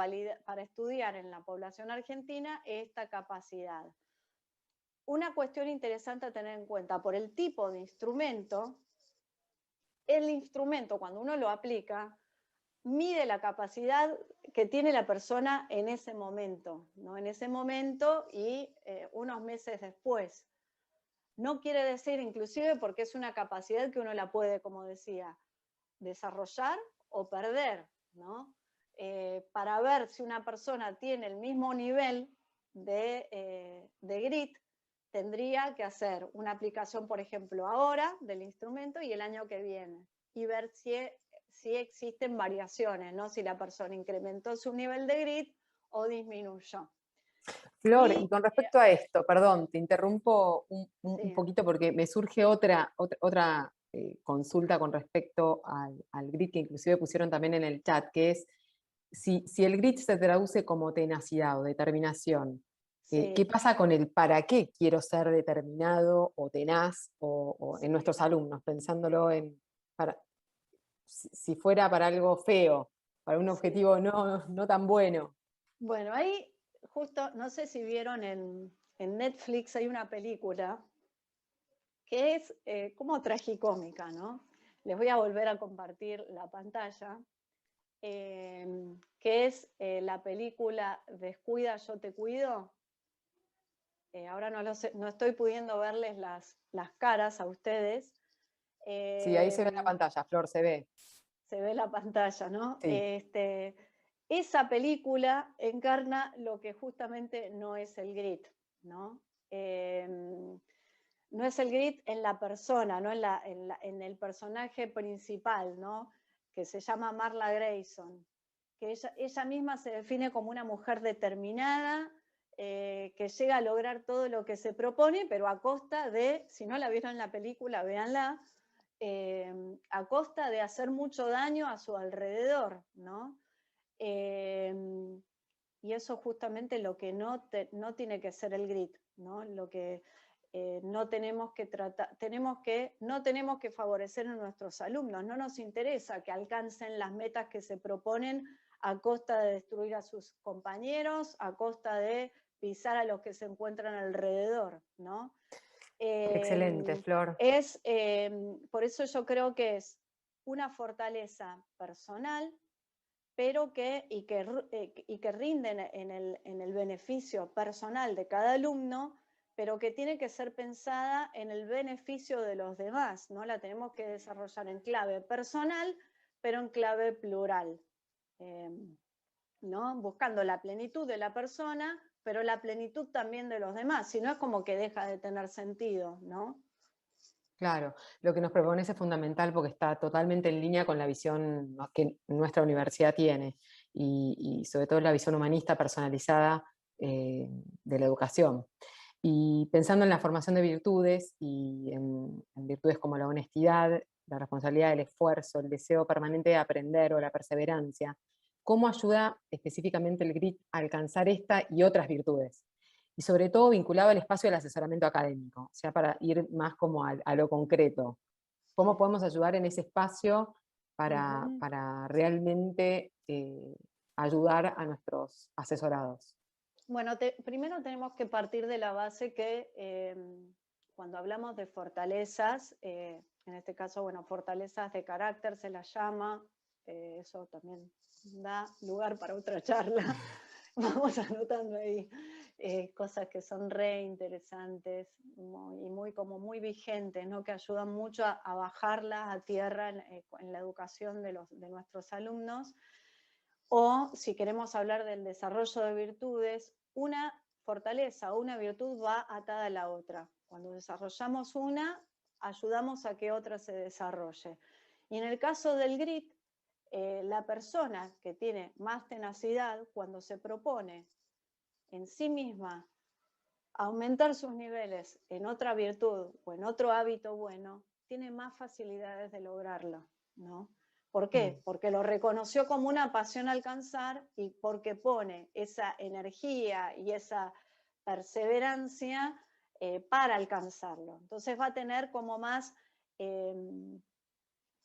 Speaker 2: estudiar en la población argentina esta capacidad. Una cuestión interesante a tener en cuenta, por el tipo de instrumento, el instrumento cuando uno lo aplica, mide la capacidad que tiene la persona en ese momento, ¿no? En ese momento y unos meses después. No quiere decir inclusive porque es una capacidad que uno la puede, como decía, desarrollar o perder, ¿no? Para ver si una persona tiene el mismo nivel de grit, tendría que hacer una aplicación, por ejemplo, ahora del instrumento y el año que viene, y ver si existen variaciones, ¿no? Si la persona incrementó su nivel de grit o disminuyó.
Speaker 1: Flor, y con respecto a esto, perdón, te interrumpo un
Speaker 2: Sí.
Speaker 1: poquito porque me surge otra consulta con respecto al grit que inclusive pusieron también en el chat, que es si el grit se traduce como tenacidad o determinación,
Speaker 2: Sí.
Speaker 1: ¿qué pasa con el para qué quiero ser determinado o tenaz o en
Speaker 2: Sí.
Speaker 1: nuestros alumnos, pensándolo si fuera para algo feo, para un objetivo no tan bueno?
Speaker 2: Bueno, ahí justo, no sé si vieron en Netflix, hay una película que es como tragicómica, ¿no? Les voy a volver a compartir la pantalla, que es la película Descuida, yo te cuido. ahora no, no estoy pudiendo verles las caras a ustedes.
Speaker 1: Sí, ahí se ve la pantalla, Flor, se ve.
Speaker 2: Se ve la pantalla, ¿no?
Speaker 1: Sí,
Speaker 2: Esa película encarna lo que justamente no es el grit, ¿no? No es el grit en la persona, ¿no? En el personaje principal, ¿no? Que se llama Marla Grayson, que ella misma se define como una mujer determinada, que llega a lograr todo lo que se propone, pero a costa de, si no la vieron en la película, véanla, a costa de hacer mucho daño a su alrededor, ¿no? Y eso justamente lo que no tiene que ser el grit, ¿no? Lo que no tenemos que tratar, no tenemos que favorecer a nuestros alumnos, no nos interesa que alcancen las metas que se proponen a costa de destruir a sus compañeros, a costa de pisar a los que se encuentran alrededor, ¿no?
Speaker 1: excelente, Flor.
Speaker 2: Por eso yo creo que es una fortaleza personal, pero y que rinden en el beneficio personal de cada alumno, pero que tiene que ser pensada en el beneficio de los demás, ¿no? La tenemos que desarrollar en clave personal, pero en clave plural, ¿no? Buscando la plenitud de la persona, pero la plenitud también de los demás, si no es como que deja de tener sentido, ¿no?
Speaker 1: Claro, lo que nos propones es fundamental porque está totalmente en línea con la visión que nuestra universidad tiene y sobre todo la visión humanista personalizada de la educación. Y pensando en la formación de virtudes y en virtudes como la honestidad, la responsabilidad, el esfuerzo, el deseo permanente de aprender o la perseverancia, ¿cómo ayuda específicamente el GRIT a alcanzar esta y otras virtudes? Y sobre todo vinculado al espacio del asesoramiento académico, o sea, para ir más como a lo concreto. ¿Cómo podemos ayudar en ese espacio para realmente ayudar a nuestros asesorados?
Speaker 2: Bueno, primero tenemos que partir de la base que cuando hablamos de fortalezas, en este caso, bueno, fortalezas de carácter se las llama, eso también da lugar para otra charla. Vamos anotando ahí cosas que son re interesantes y muy vigentes, ¿no? Que ayudan mucho a bajarlas a tierra en la educación de nuestros alumnos. O si queremos hablar del desarrollo de virtudes, una fortaleza o una virtud va atada a la otra. Cuando desarrollamos una, ayudamos a que otra se desarrolle. Y en el caso del grit, la persona que tiene más tenacidad, cuando se propone en sí misma aumentar sus niveles en otra virtud o en otro hábito bueno, tiene más facilidades de lograrlo, ¿no? ¿Por qué? Porque lo reconoció como una pasión a alcanzar y porque pone esa energía y esa perseverancia para alcanzarlo. Entonces va a tener como más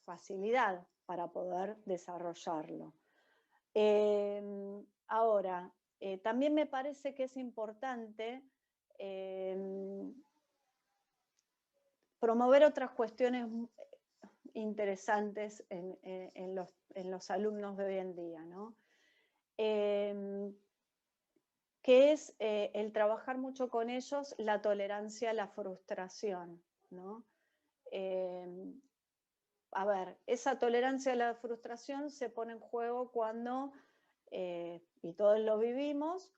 Speaker 2: facilidad para poder desarrollarlo. Ahora, también me parece que es importante promover otras cuestiones interesantes en los alumnos de hoy en día, ¿no? Que es el trabajar mucho con ellos la tolerancia a la frustración, ¿no? A ver, esa tolerancia a la frustración se pone en juego cuando, y todos lo vivimos,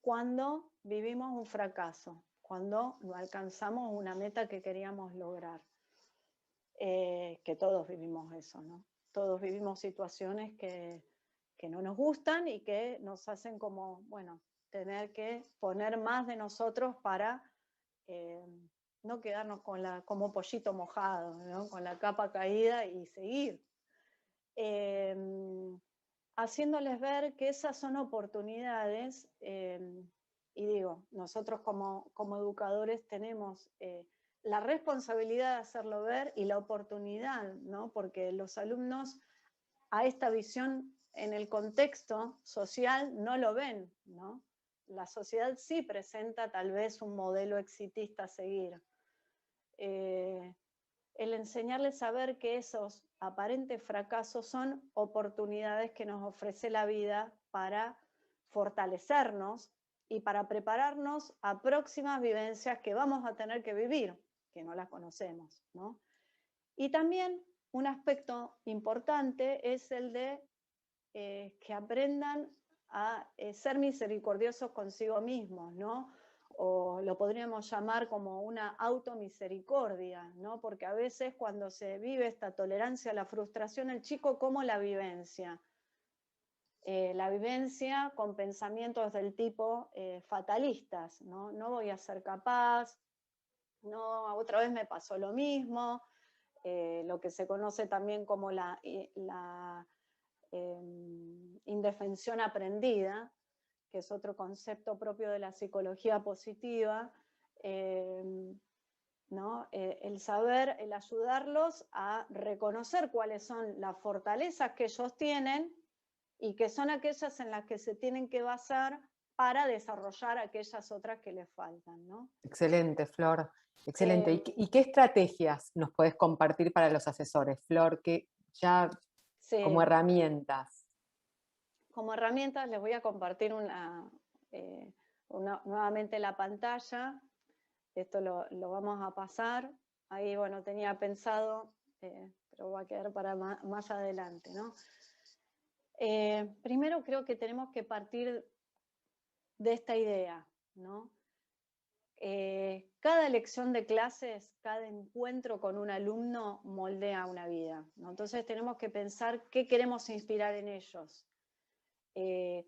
Speaker 2: cuando vivimos un fracaso, cuando no alcanzamos una meta que queríamos lograr. Que todos vivimos eso, ¿no? Todos vivimos situaciones que no nos gustan y que nos hacen como, bueno, tener que poner más de nosotros para no quedarnos como pollito mojado, ¿no? Con la capa caída y seguir. Haciéndoles ver que esas son oportunidades, y digo, nosotros como educadores tenemos la responsabilidad de hacerlo ver y la oportunidad, ¿no? Porque los alumnos a esta visión en el contexto social no lo ven, ¿no? La sociedad sí presenta tal vez un modelo exitista a seguir. El enseñarles a ver que esos aparentes fracasos son oportunidades que nos ofrece la vida para fortalecernos y para prepararnos a próximas vivencias que vamos a tener que vivir, que no las conocemos, ¿no? Y también un aspecto importante es el de que aprendan a ser misericordiosos consigo mismos, ¿no? O lo podríamos llamar como una automisericordia, ¿no? Porque a veces cuando se vive esta tolerancia a la frustración, el chico, ¿cómo la vivencia? La vivencia con pensamientos del tipo fatalistas, ¿no? No voy a ser capaz, no, otra vez me pasó lo mismo, lo que se conoce también como la indefensión aprendida, que es otro concepto propio de la psicología positiva, ¿no? El saber, el ayudarlos a reconocer cuáles son las fortalezas que ellos tienen y que son aquellas en las que se tienen que basar para desarrollar aquellas otras que les faltan, ¿no?
Speaker 1: Excelente, Flor. Excelente.
Speaker 2: Eh,
Speaker 1: ¿Y qué estrategias nos podés compartir para los asesores, Flor? Que ya como
Speaker 2: sí,
Speaker 1: herramientas.
Speaker 2: como herramientas les voy a compartir nuevamente la pantalla. Esto lo vamos a pasar. Ahí, bueno, tenía pensado, pero va a quedar para más adelante, ¿no? Primero creo que tenemos que partir de esta idea, ¿no? Cada lección de clases, cada encuentro con un alumno moldea una vida, ¿no? Entonces tenemos que pensar qué queremos inspirar en ellos.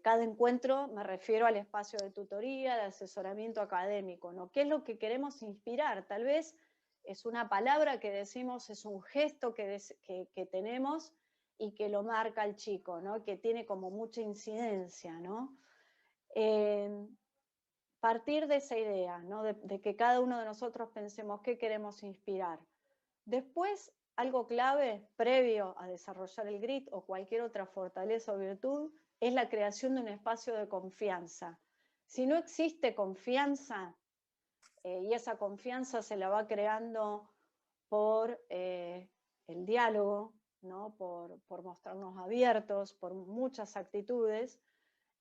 Speaker 2: Cada encuentro me refiero al espacio de tutoría, de asesoramiento académico, ¿no? ¿Qué es lo que queremos inspirar? Tal vez es una palabra que decimos, es un gesto que tenemos y que lo marca el chico, ¿no? Que tiene como mucha incidencia, ¿no? Partir de esa idea, ¿no? De que cada uno de nosotros pensemos qué queremos inspirar. Después, algo clave, previo a desarrollar el grit o cualquier otra fortaleza o virtud, es la creación de un espacio de confianza. Si no existe confianza, y esa confianza se la va creando por el diálogo, ¿no? por mostrarnos abiertos, por muchas actitudes,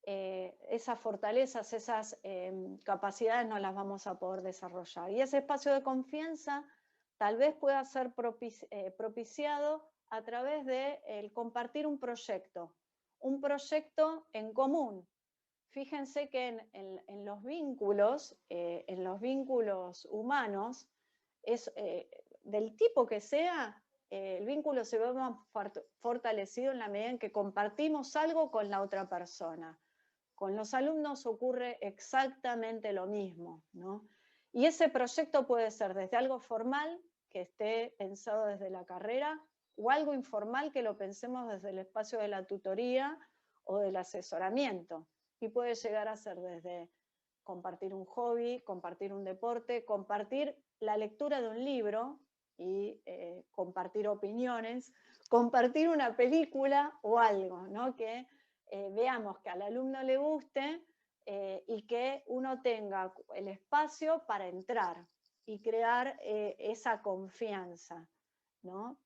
Speaker 2: esas fortalezas, esas capacidades no las vamos a poder desarrollar. Y ese espacio de confianza tal vez pueda ser propiciado a través de compartir un proyecto en común. Fíjense que en los vínculos humanos, es, del tipo que sea, el vínculo se ve más fortalecido en la medida en que compartimos algo con la otra persona. Con los alumnos ocurre exactamente lo mismo, ¿no? Y ese proyecto puede ser desde algo formal, que esté pensado desde la carrera, o algo informal que lo pensemos desde el espacio de la tutoría o del asesoramiento. Y puede llegar a ser desde compartir un hobby, compartir un deporte, compartir la lectura de un libro y compartir opiniones, compartir una película o algo, ¿no? Que veamos que al alumno le guste y que uno tenga el espacio para entrar y crear esa confianza, ¿no?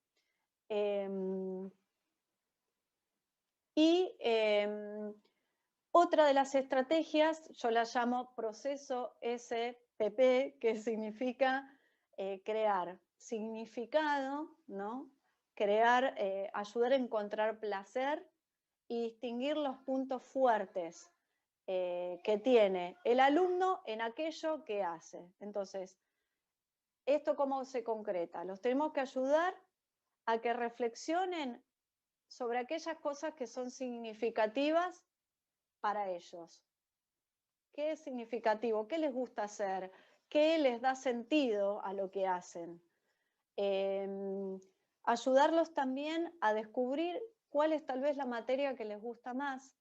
Speaker 2: Otra de las estrategias, yo la llamo proceso SPP, que significa crear significado, ¿no? Crear, ayudar a encontrar placer y distinguir los puntos fuertes que tiene el alumno en aquello que hace. Entonces, ¿esto cómo se concreta? Los tenemos que ayudar a que reflexionen sobre aquellas cosas que son significativas para ellos. ¿Qué es significativo? ¿Qué les gusta hacer? ¿Qué les da sentido a lo que hacen? Ayudarlos también a descubrir cuál es tal vez la materia que les gusta más,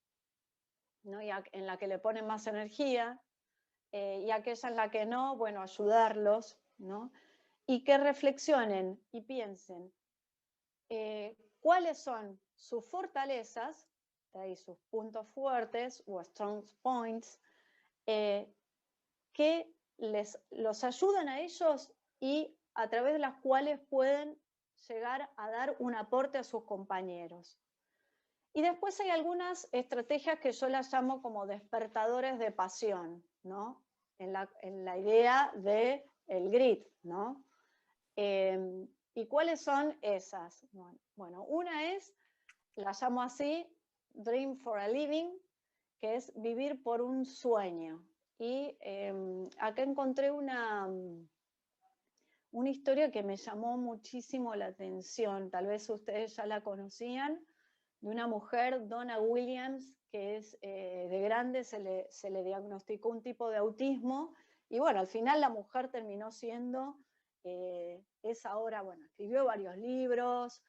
Speaker 2: ¿no? Y en la que le ponen más energía, y aquella en la que no, bueno, ayudarlos, ¿no? Y que reflexionen y piensen cuáles son sus fortalezas, de ahí sus puntos fuertes o strong points, que los ayudan a ellos y a través de las cuales pueden llegar a dar un aporte a sus compañeros. Y después hay algunas estrategias que yo las llamo como despertadores de pasión, ¿no? En la idea del grit, ¿no? ¿Y cuáles son esas? Bueno, una es, la llamo así, Dream for a Living, que es vivir por un sueño. Y acá encontré una historia que me llamó muchísimo la atención, tal vez ustedes ya la conocían, de una mujer, Donna Williams, que es de grande, se le diagnosticó un tipo de autismo, y bueno, al final la mujer terminó siendo, es ahora, bueno, escribió varios libros,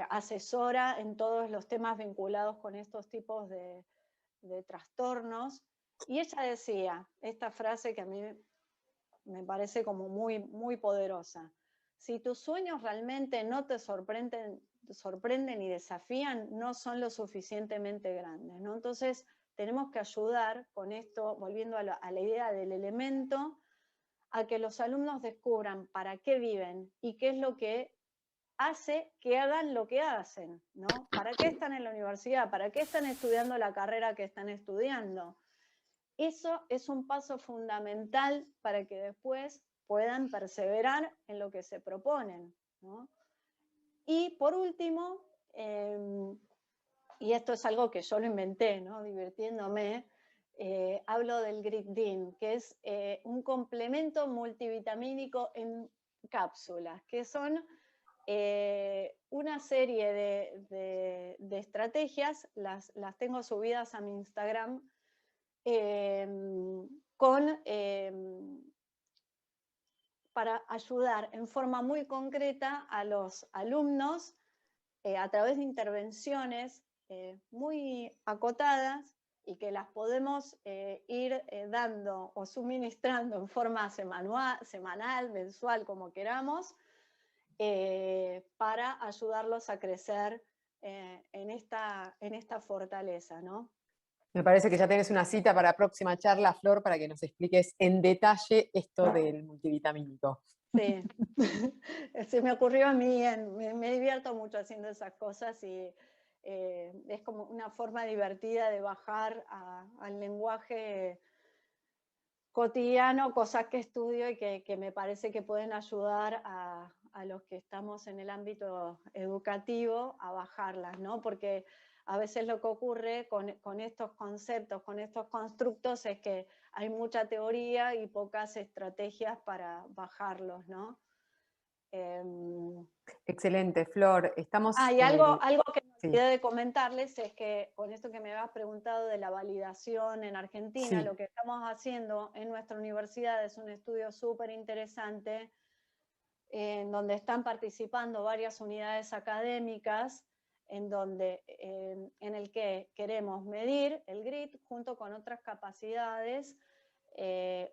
Speaker 2: asesora en todos los temas vinculados con estos tipos de trastornos, y ella decía esta frase que a mí me parece como muy, muy poderosa: si tus sueños realmente no te sorprenden y desafían, no son lo suficientemente grandes, ¿no? Entonces tenemos que ayudar con esto, volviendo a la idea del elemento, a que los alumnos descubran para qué viven y qué es lo que hace que hagan lo que hacen, ¿no? ¿Para qué están en la universidad? ¿Para qué están estudiando la carrera que están estudiando? Eso es un paso fundamental para que después puedan perseverar en lo que se proponen, ¿no? Y por último, y esto es algo que yo lo inventé, ¿no? Divirtiéndome, hablo del Grit-Din, que es un complemento multivitamínico en cápsulas, que son una serie de estrategias, las tengo subidas a mi Instagram, para ayudar en forma muy concreta a los alumnos a través de intervenciones muy acotadas y que las podemos ir dando o suministrando en forma semanal, mensual, como queramos, para ayudarlos a crecer en esta fortaleza, ¿no?
Speaker 1: Me parece que ya tenés una cita para la próxima charla, Flor, para que nos expliques en detalle esto del multivitamínico.
Speaker 2: Sí, se me ocurrió a mí, me divierto mucho haciendo esas cosas y es como una forma divertida de bajar al lenguaje cotidiano cosas que estudio y que me parece que pueden ayudar a los que estamos en el ámbito educativo a bajarlas, ¿no? Porque a veces lo que ocurre con estos conceptos, con estos constructos, es que hay mucha teoría y pocas estrategias para bajarlos, ¿no?
Speaker 1: Excelente, Flor. Estamos...
Speaker 2: y algo que me
Speaker 1: sí,
Speaker 2: olvidé de comentarles es que con esto que me habías preguntado de la validación en Argentina,
Speaker 1: sí.
Speaker 2: lo que estamos haciendo en nuestra universidad es un estudio súper interesante en donde están participando varias unidades académicas, en el que queremos medir el GRIT junto con otras capacidades.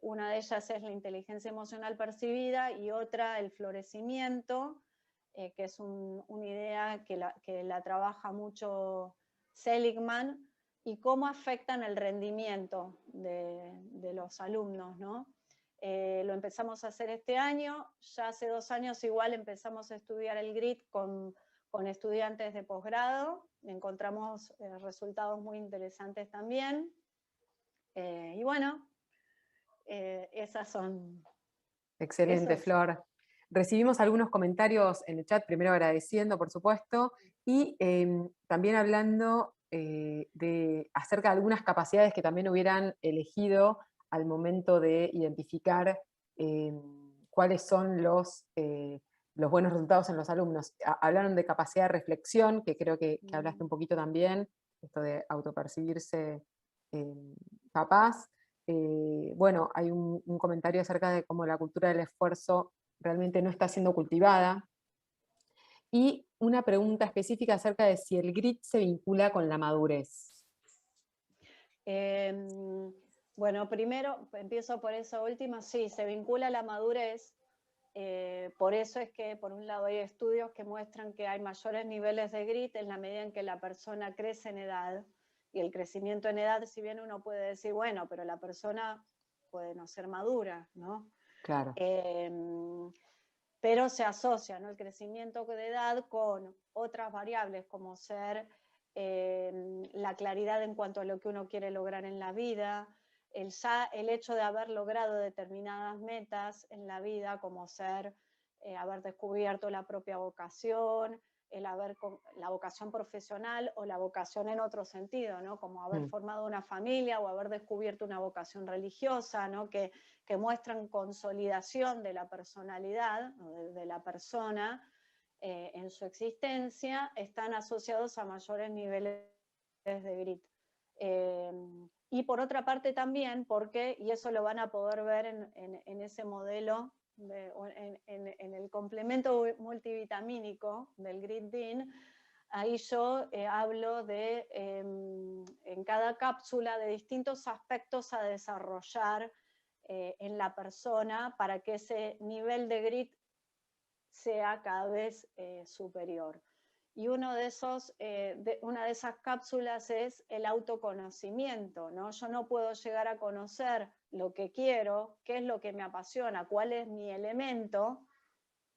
Speaker 2: Una de ellas es la inteligencia emocional percibida y otra el florecimiento, que es una idea que la trabaja mucho Seligman, y cómo afectan el rendimiento de los alumnos, ¿no? Lo empezamos a hacer este año, ya hace 2 años igual empezamos a estudiar el GRIT con estudiantes de posgrado, encontramos resultados muy interesantes también, y bueno, esas son...
Speaker 1: Excelente,
Speaker 2: Esos,
Speaker 1: Flor. Recibimos algunos comentarios en el chat, primero agradeciendo, por supuesto, y también hablando acerca de algunas capacidades que también hubieran elegido al momento de identificar cuáles son los buenos resultados en los alumnos. Hablaron de capacidad de reflexión, que creo que hablaste un poquito también, esto de autopercibirse capaz. Bueno, hay un comentario acerca de cómo la cultura del esfuerzo realmente no está siendo cultivada. Y una pregunta específica acerca de si el grit se vincula con la madurez.
Speaker 2: Bueno, primero empiezo por esa última, sí, se vincula a la madurez. Por eso es que, por un lado, hay estudios que muestran que hay mayores niveles de grit en la medida en que la persona crece en edad. Y el crecimiento en edad, si bien uno puede decir, bueno, pero la persona puede no ser madura, ¿no?
Speaker 1: Claro.
Speaker 2: pero se asocia, ¿no?, el crecimiento de edad con otras variables como ser la claridad en cuanto a lo que uno quiere lograr en la vida, el hecho de haber logrado determinadas metas en la vida, como ser haber descubierto la propia vocación, la vocación profesional o la vocación en otro sentido, ¿no?, como haber formado una familia o haber descubierto una vocación religiosa, ¿no?, que muestran consolidación de la personalidad, de la persona en su existencia, están asociados a mayores niveles de grit. Y por otra parte también, porque, y eso lo van a poder ver en ese modelo, en el complemento multivitamínico del GritDIN, ahí yo hablo de, en cada cápsula, de distintos aspectos a desarrollar en la persona para que ese nivel de grit sea cada vez superior. Y una de esas cápsulas es el autoconocimiento, ¿no? Yo no puedo llegar a conocer lo que quiero, qué es lo que me apasiona, cuál es mi elemento,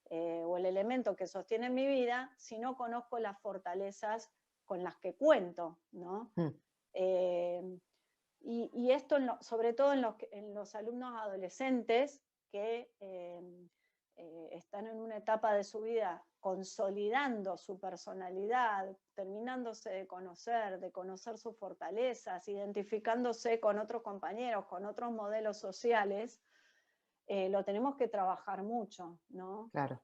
Speaker 2: o el elemento que sostiene mi vida, si no conozco las fortalezas con las que cuento, ¿no? Y esto, sobre todo en los alumnos adolescentes que están en una etapa de su vida consolidando su personalidad, terminándose de conocer sus fortalezas, identificándose con otros compañeros, con otros modelos sociales, lo tenemos que trabajar mucho, ¿no?
Speaker 1: Claro.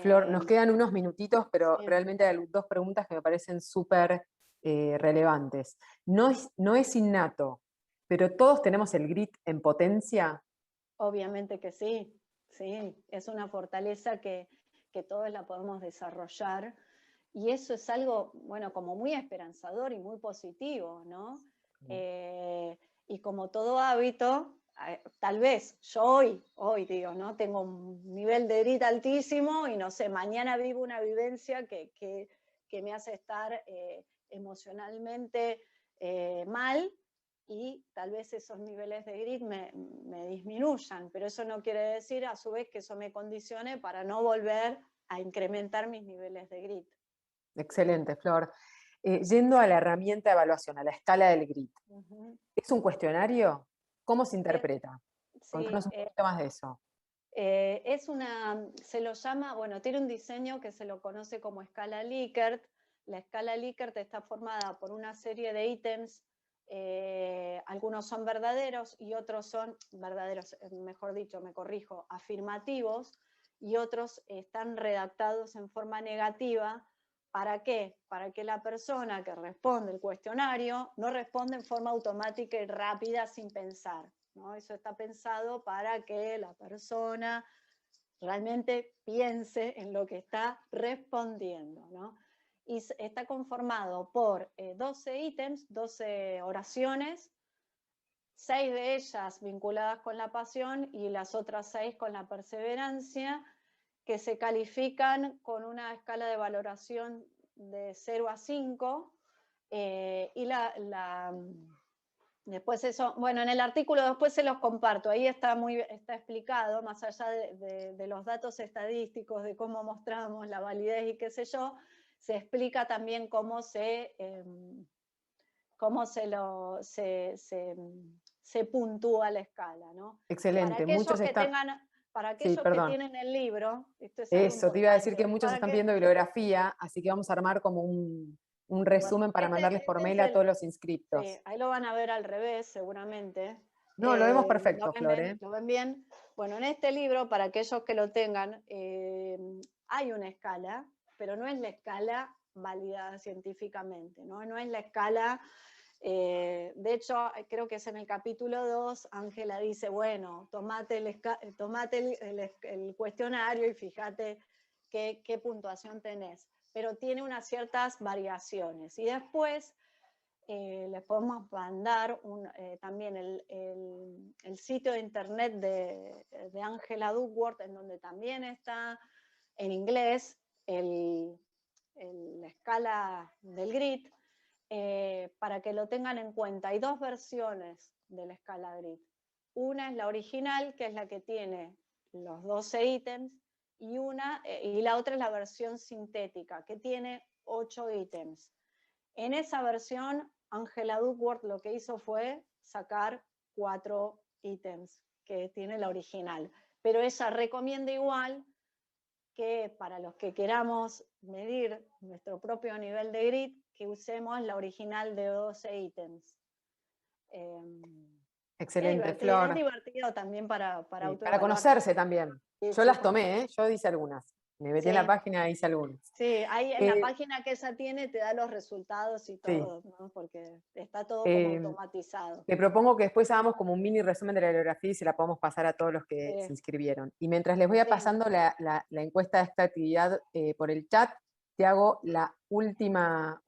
Speaker 1: Flor, nos quedan unos minutitos, pero
Speaker 2: sí.
Speaker 1: realmente hay dos preguntas que me parecen súper relevantes. No es innato, pero todos tenemos el grit en potencia.
Speaker 2: Obviamente que sí, sí, es una fortaleza que todos la podemos desarrollar, y eso es algo, bueno, como muy esperanzador y muy positivo, ¿no? Y como todo hábito, tal vez yo hoy digo, ¿no?, tengo un nivel de grit altísimo y no sé, mañana vivo una vivencia que me hace estar emocionalmente mal, y tal vez esos niveles de grit me disminuyan, pero eso no quiere decir a su vez que eso me condicione para no volver a incrementar mis niveles de grit.
Speaker 1: Excelente, Flor. Yendo a la herramienta de evaluación, a la escala del grit, ¿es un cuestionario? ¿Cómo se interpreta? Contanos un poquito más de eso.
Speaker 2: Se lo llama, bueno, tiene un diseño que se lo conoce como escala Likert. La escala Likert está formada por una serie de ítems, algunos son verdaderos y otros son verdaderos, mejor dicho, me corrijo, afirmativos, y otros están redactados en forma negativa. ¿Para qué? Para que la persona que responde el cuestionario no responda en forma automática y rápida sin pensar, ¿no? Eso está pensado para que la persona realmente piense en lo que está respondiendo, ¿no? Y está conformado por 12 ítems, 12 oraciones, 6 de ellas vinculadas con la pasión y las otras 6 con la perseverancia, que se califican con una escala de valoración de 0 a 5, y después eso, bueno, en el artículo después se los comparto, ahí está explicado, más allá de los datos estadísticos, de cómo mostramos la validez y qué sé yo, se explica también cómo se puntúa la escala, ¿no?
Speaker 1: Excelente, muchos están...
Speaker 2: Para
Speaker 1: Sí,
Speaker 2: aquellos que
Speaker 1: perdón.
Speaker 2: tienen el libro, esto es algo
Speaker 1: Eso, te iba a decir que
Speaker 2: importante,
Speaker 1: muchos
Speaker 2: para
Speaker 1: están
Speaker 2: que,
Speaker 1: pidiendo bibliografía, así que vamos a armar como un
Speaker 2: bueno,
Speaker 1: resumen para mandarles por
Speaker 2: este es
Speaker 1: mail a todos los
Speaker 2: sí,
Speaker 1: inscriptos.
Speaker 2: ahí lo van a ver al revés seguramente.
Speaker 1: No, lo vemos perfecto, Flor, ¿eh?
Speaker 2: ¿Lo ven bien? Bueno, en este libro, para aquellos que lo tengan, hay una escala, pero no es la escala validada científicamente, ¿no? No es la escala, de hecho, creo que es en el capítulo 2, Ángela dice, bueno, tomate el cuestionario y fíjate qué puntuación tenés, pero tiene unas ciertas variaciones. Y después les podemos mandar también el sitio de internet de Angela Duckworth, en donde también está en inglés la escala del grit, para que lo tengan en cuenta. Hay dos versiones de la escala grit. Una es la original, que es la que tiene los 12 ítems, y la otra es la versión sintética, que tiene 8 ítems. En esa versión, Angela Duckworth lo que hizo fue sacar 4 ítems que tiene la original, pero ella recomienda igual que para los que queramos medir nuestro propio nivel de grit, que usemos la original de 12 ítems.
Speaker 1: Excelente, Flor.
Speaker 2: Es divertido también para
Speaker 1: para conocerse también.
Speaker 2: Sí,
Speaker 1: yo
Speaker 2: sí,
Speaker 1: las tomé, yo hice algunas. Me metí en la página e hice algunas.
Speaker 2: Sí, ahí en la página que ella tiene te da los resultados y todo, ¿no? Porque está todo como automatizado.
Speaker 1: Te propongo que después hagamos como un mini resumen de la bibliografía y se la podamos pasar a todos los que se inscribieron. Y mientras les voy pasando la encuesta de esta actividad por el chat, te hago la última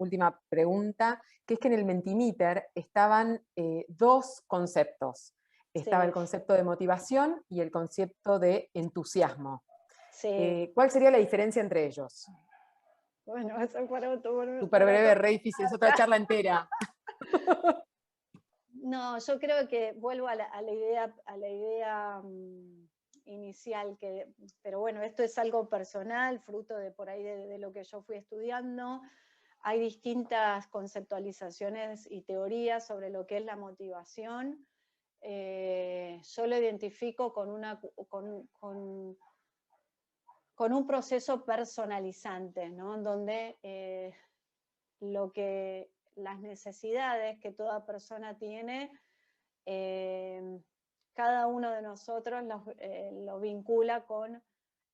Speaker 1: pregunta, que es que en el Mentimeter estaban 2 conceptos. Estaba el concepto de motivación y el concepto de entusiasmo. ¿Cuál sería la diferencia entre ellos?
Speaker 2: Bueno, eso para
Speaker 1: súper breve, re difícil, es otra charla entera.
Speaker 2: No, yo creo que vuelvo a la idea inicial, pero bueno, esto es algo personal, fruto de por ahí de lo que yo fui estudiando. Hay distintas conceptualizaciones y teorías sobre lo que es la motivación. Yo lo identifico con un proceso personalizante, ¿no? Donde las necesidades que toda persona tiene, cada uno de nosotros lo vincula con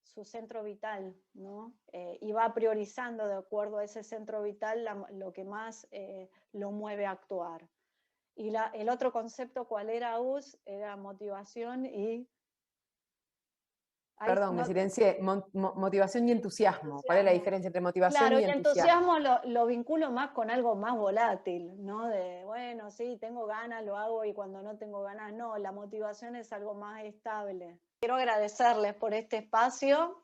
Speaker 2: su centro vital, ¿no? Y va priorizando de acuerdo a ese centro vital lo que más lo mueve a actuar. Y el otro concepto, ¿cuál era, Us? Era motivación y...
Speaker 1: Perdón, me silencié. Motivación y entusiasmo. ¿Cuál es la diferencia entre motivación y entusiasmo?
Speaker 2: Claro, y entusiasmo lo vinculo más con algo más volátil, ¿no? De, bueno, sí, tengo ganas, lo hago, y cuando no tengo ganas, no. La motivación es algo más estable. Quiero agradecerles por este espacio,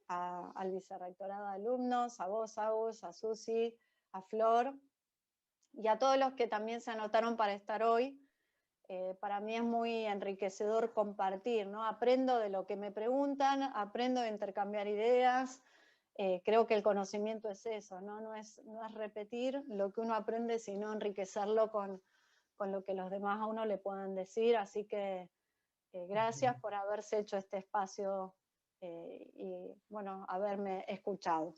Speaker 2: al Vicerrectorado de Alumnos, a vos, Agus, a Susi, a Flor, y a todos los que también se anotaron para estar hoy. Para mí es muy enriquecedor compartir, ¿no? Aprendo de lo que me preguntan, aprendo de intercambiar ideas. Creo que el conocimiento es eso, ¿no? No es repetir lo que uno aprende, sino enriquecerlo con lo que los demás a uno le puedan decir. Así que gracias por haberse hecho este espacio y, bueno, haberme escuchado.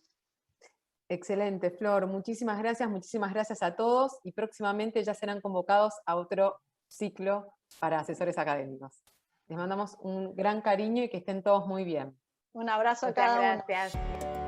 Speaker 1: Excelente, Flor. Muchísimas gracias a todos, y próximamente ya serán convocados a otro ciclo para asesores académicos. Les mandamos un gran cariño y que estén todos muy bien.
Speaker 2: Un abrazo a cada uno.
Speaker 3: Muchas gracias.